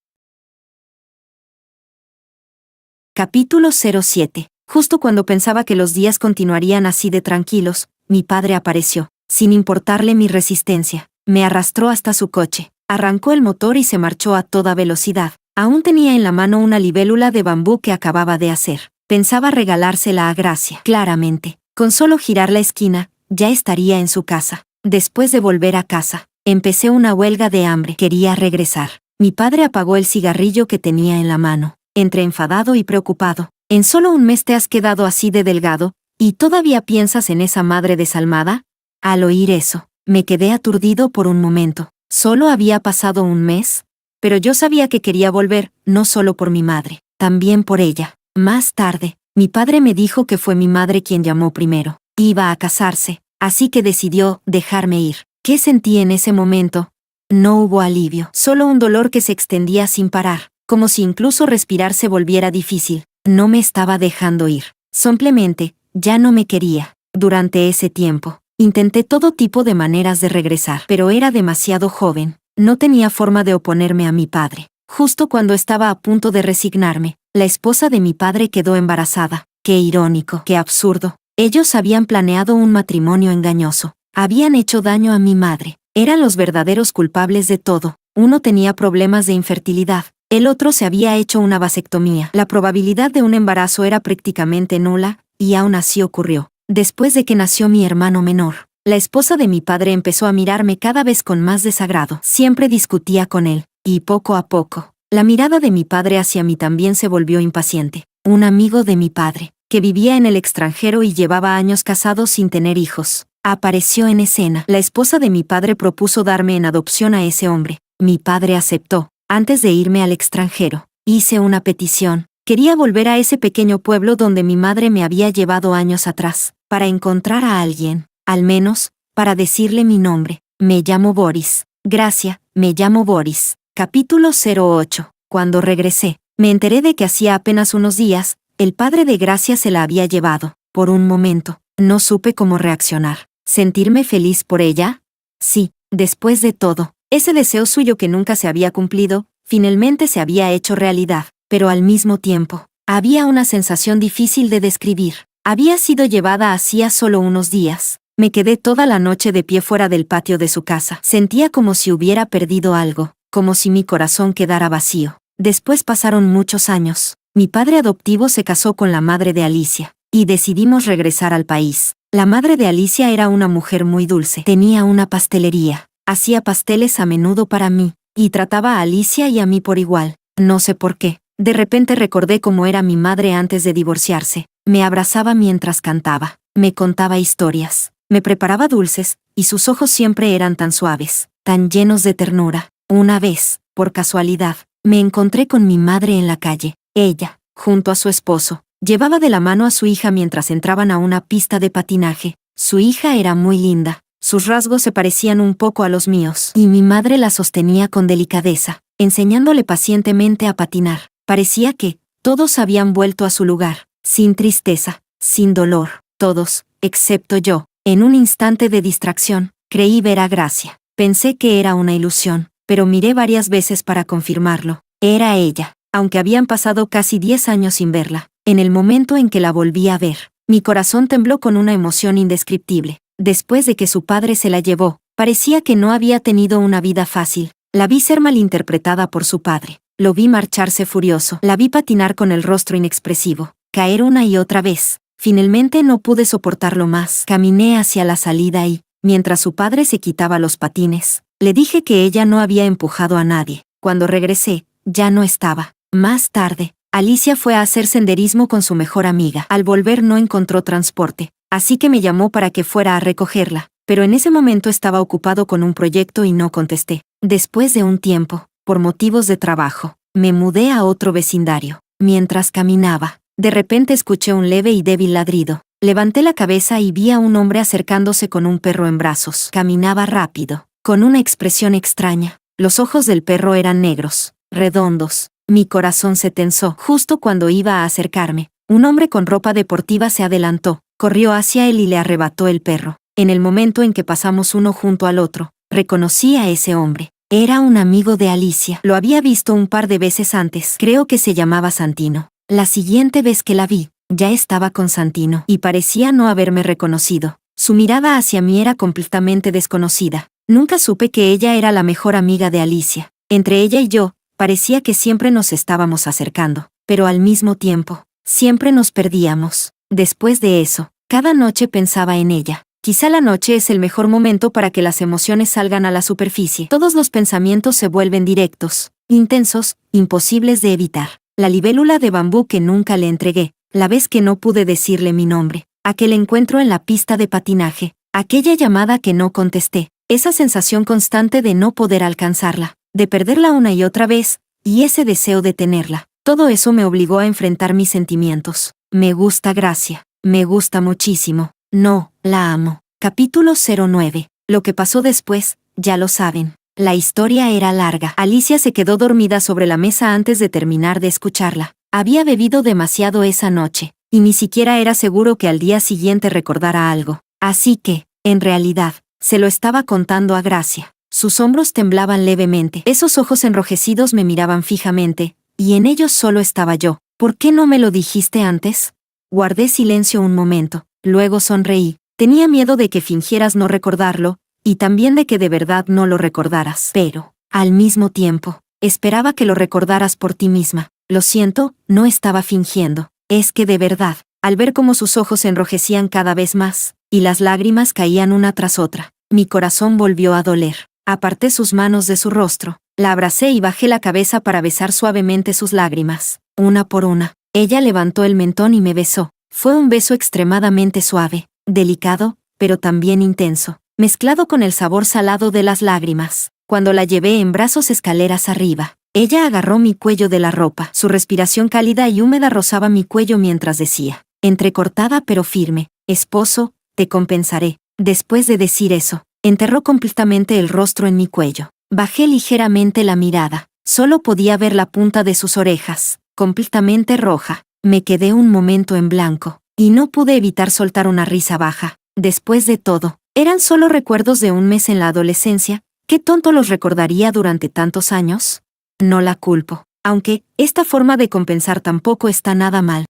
Capítulo 07. Justo cuando pensaba que los días continuarían así de tranquilos, mi padre apareció. Sin importarle mi resistencia, me arrastró hasta su coche. Arrancó el motor y se marchó a toda velocidad. Aún tenía en la mano una libélula de bambú que acababa de hacer. Pensaba regalársela a Gracia. Claramente, con solo girar la esquina, ya estaría en su casa. Después de volver a casa, empecé una huelga de hambre. Quería regresar. Mi padre apagó el cigarrillo que tenía en la mano. Entre enfadado y preocupado. ¿En solo un mes te has quedado así de delgado? ¿Y todavía piensas en esa madre desalmada? Al oír eso, me quedé aturdido por un momento. ¿Solo había pasado un mes? Pero yo sabía que quería volver, no solo por mi madre, también por ella. Más tarde, mi padre me dijo que fue mi madre quien llamó primero. Iba a casarse, así que decidió dejarme ir. ¿Qué sentí en ese momento? No hubo alivio, solo un dolor que se extendía sin parar, como si incluso respirar se volviera difícil. No me estaba dejando ir. Simplemente, ya no me quería. Durante ese tiempo, intenté todo tipo de maneras de regresar, pero era demasiado joven. No tenía forma de oponerme a mi padre. Justo cuando estaba a punto de resignarme, la esposa de mi padre quedó embarazada. Qué irónico, qué absurdo. Ellos habían planeado un matrimonio engañoso. Habían hecho daño a mi madre. Eran los verdaderos culpables de todo. Uno tenía problemas de infertilidad. El otro se había hecho una vasectomía. La probabilidad de un embarazo era prácticamente nula, y aún así ocurrió. Después de que nació mi hermano menor, la esposa de mi padre empezó a mirarme cada vez con más desagrado. Siempre discutía con él, y poco a poco, la mirada de mi padre hacia mí también se volvió impaciente. Un amigo de mi padre, que vivía en el extranjero y llevaba años casado sin tener hijos, apareció en escena. La esposa de mi padre propuso darme en adopción a ese hombre. Mi padre aceptó. Antes de irme al extranjero, hice una petición. Quería volver a ese pequeño pueblo donde mi madre me había llevado años atrás, para encontrar a alguien, al menos, para decirle mi nombre. Me llamo Boris. Gracia, me llamo Boris. Capítulo 08. Cuando regresé, me enteré de que hacía apenas unos días, El padre de Gracia se la había llevado. Por un momento, no supe cómo reaccionar. ¿Sentirme feliz por ella? Sí, después de todo, ese deseo suyo que nunca se había cumplido, finalmente se había hecho realidad, pero al mismo tiempo, había una sensación difícil de describir. Había sido llevada hacía solo unos días. Me quedé toda la noche de pie fuera del patio de su casa. Sentía como si hubiera perdido algo, como si mi corazón quedara vacío. Después pasaron muchos años. Mi padre adoptivo se casó con la madre de Alicia, y decidimos regresar al país. La madre de Alicia era una mujer muy dulce. Tenía una pastelería. Hacía pasteles a menudo para mí, y trataba a Alicia y a mí por igual. No sé por qué. De repente recordé cómo era mi madre antes de divorciarse. Me abrazaba mientras cantaba. Me contaba historias. Me preparaba dulces, y sus ojos siempre eran tan suaves, tan llenos de ternura. Una vez, por casualidad, me encontré con mi madre en la calle. Ella, junto a su esposo, llevaba de la mano a su hija mientras entraban a una pista de patinaje. Su hija era muy linda, sus rasgos se parecían un poco a los míos, y mi madre la sostenía con delicadeza, enseñándole pacientemente a patinar. Parecía que todos habían vuelto a su lugar, sin tristeza, sin dolor, todos, excepto yo. En un instante de distracción, creí ver a Gracia. Pensé que era una ilusión, pero miré varias veces para confirmarlo. Era ella, aunque habían pasado casi 10 años sin verla. En el momento en que la volví a ver, mi corazón tembló con una emoción indescriptible. Después de que su padre se la llevó, parecía que no había tenido una vida fácil. La vi ser malinterpretada por su padre. Lo vi marcharse furioso. La vi patinar con el rostro inexpresivo, caer una y otra vez. Finalmente no pude soportarlo más. Caminé hacia la salida y, mientras su padre se quitaba los patines, le dije que ella no había empujado a nadie. Cuando regresé, ya no estaba. Más tarde, Alicia fue a hacer senderismo con su mejor amiga. Al volver no encontró transporte, así que me llamó para que fuera a recogerla, pero en ese momento estaba ocupado con un proyecto y no contesté. Después de un tiempo, por motivos de trabajo, me mudé a otro vecindario. Mientras caminaba, de repente escuché un leve y débil ladrido. Levanté la cabeza y vi a un hombre acercándose con un perro en brazos. Caminaba rápido, con una expresión extraña. Los ojos del perro eran negros, redondos. Mi corazón se tensó. Justo cuando iba a acercarme, un hombre con ropa deportiva se adelantó, corrió hacia él y le arrebató el perro. En el momento en que pasamos uno junto al otro, reconocí a ese hombre. Era un amigo de Alicia. Lo había visto un par de veces antes. Creo que se llamaba Santino. La siguiente vez que la vi, ya estaba con Santino, y parecía no haberme reconocido. Su mirada hacia mí era completamente desconocida. Nunca supe que ella era la mejor amiga de Alicia. Entre ella y yo, parecía que siempre nos estábamos acercando, pero al mismo tiempo, siempre nos perdíamos. Después de eso, cada noche pensaba en ella. Quizá la noche es el mejor momento para que las emociones salgan a la superficie. Todos los pensamientos se vuelven directos, intensos, imposibles de evitar. La libélula de bambú que nunca le entregué, la vez que no pude decirle mi nombre, aquel encuentro en la pista de patinaje, aquella llamada que no contesté, esa sensación constante de no poder alcanzarla, de perderla una y otra vez, y ese deseo de tenerla. Todo eso me obligó a enfrentar mis sentimientos. Me gusta Gracia, me gusta muchísimo, no, la amo. Capítulo 09. Lo que pasó después, ya lo saben. La historia era larga. Alicia se quedó dormida sobre la mesa antes de terminar de escucharla. Había bebido demasiado esa noche, y ni siquiera era seguro que al día siguiente recordara algo. Así que, en realidad, se lo estaba contando a Gracia. Sus hombros temblaban levemente. Esos ojos enrojecidos me miraban fijamente, y en ellos solo estaba yo. ¿Por qué no me lo dijiste antes? Guardé silencio un momento, luego sonreí. Tenía miedo de que fingieras no recordarlo, y también de que de verdad no lo recordaras. Pero, al mismo tiempo, esperaba que lo recordaras por ti misma. Lo siento, no estaba fingiendo. Es que de verdad, al ver cómo sus ojos se enrojecían cada vez más, y las lágrimas caían una tras otra, mi corazón volvió a doler. Aparté sus manos de su rostro, la abracé y bajé la cabeza para besar suavemente sus lágrimas, una por una. Ella levantó el mentón y me besó. Fue un beso extremadamente suave, delicado, pero también intenso, mezclado con el sabor salado de las lágrimas. Cuando la llevé en brazos escaleras arriba, ella agarró mi cuello de la ropa. Su respiración cálida y húmeda rozaba mi cuello mientras decía, entrecortada pero firme, esposo, te compensaré. Después de decir eso, enterró completamente el rostro en mi cuello. Bajé ligeramente la mirada. Solo podía ver la punta de sus orejas, completamente roja. Me quedé un momento en blanco, y no pude evitar soltar una risa baja. Después de todo, eran solo recuerdos de un mes en la adolescencia. ¿Qué tonto los recordaría durante tantos años? No la culpo, aunque esta forma de compensar tampoco está nada mal.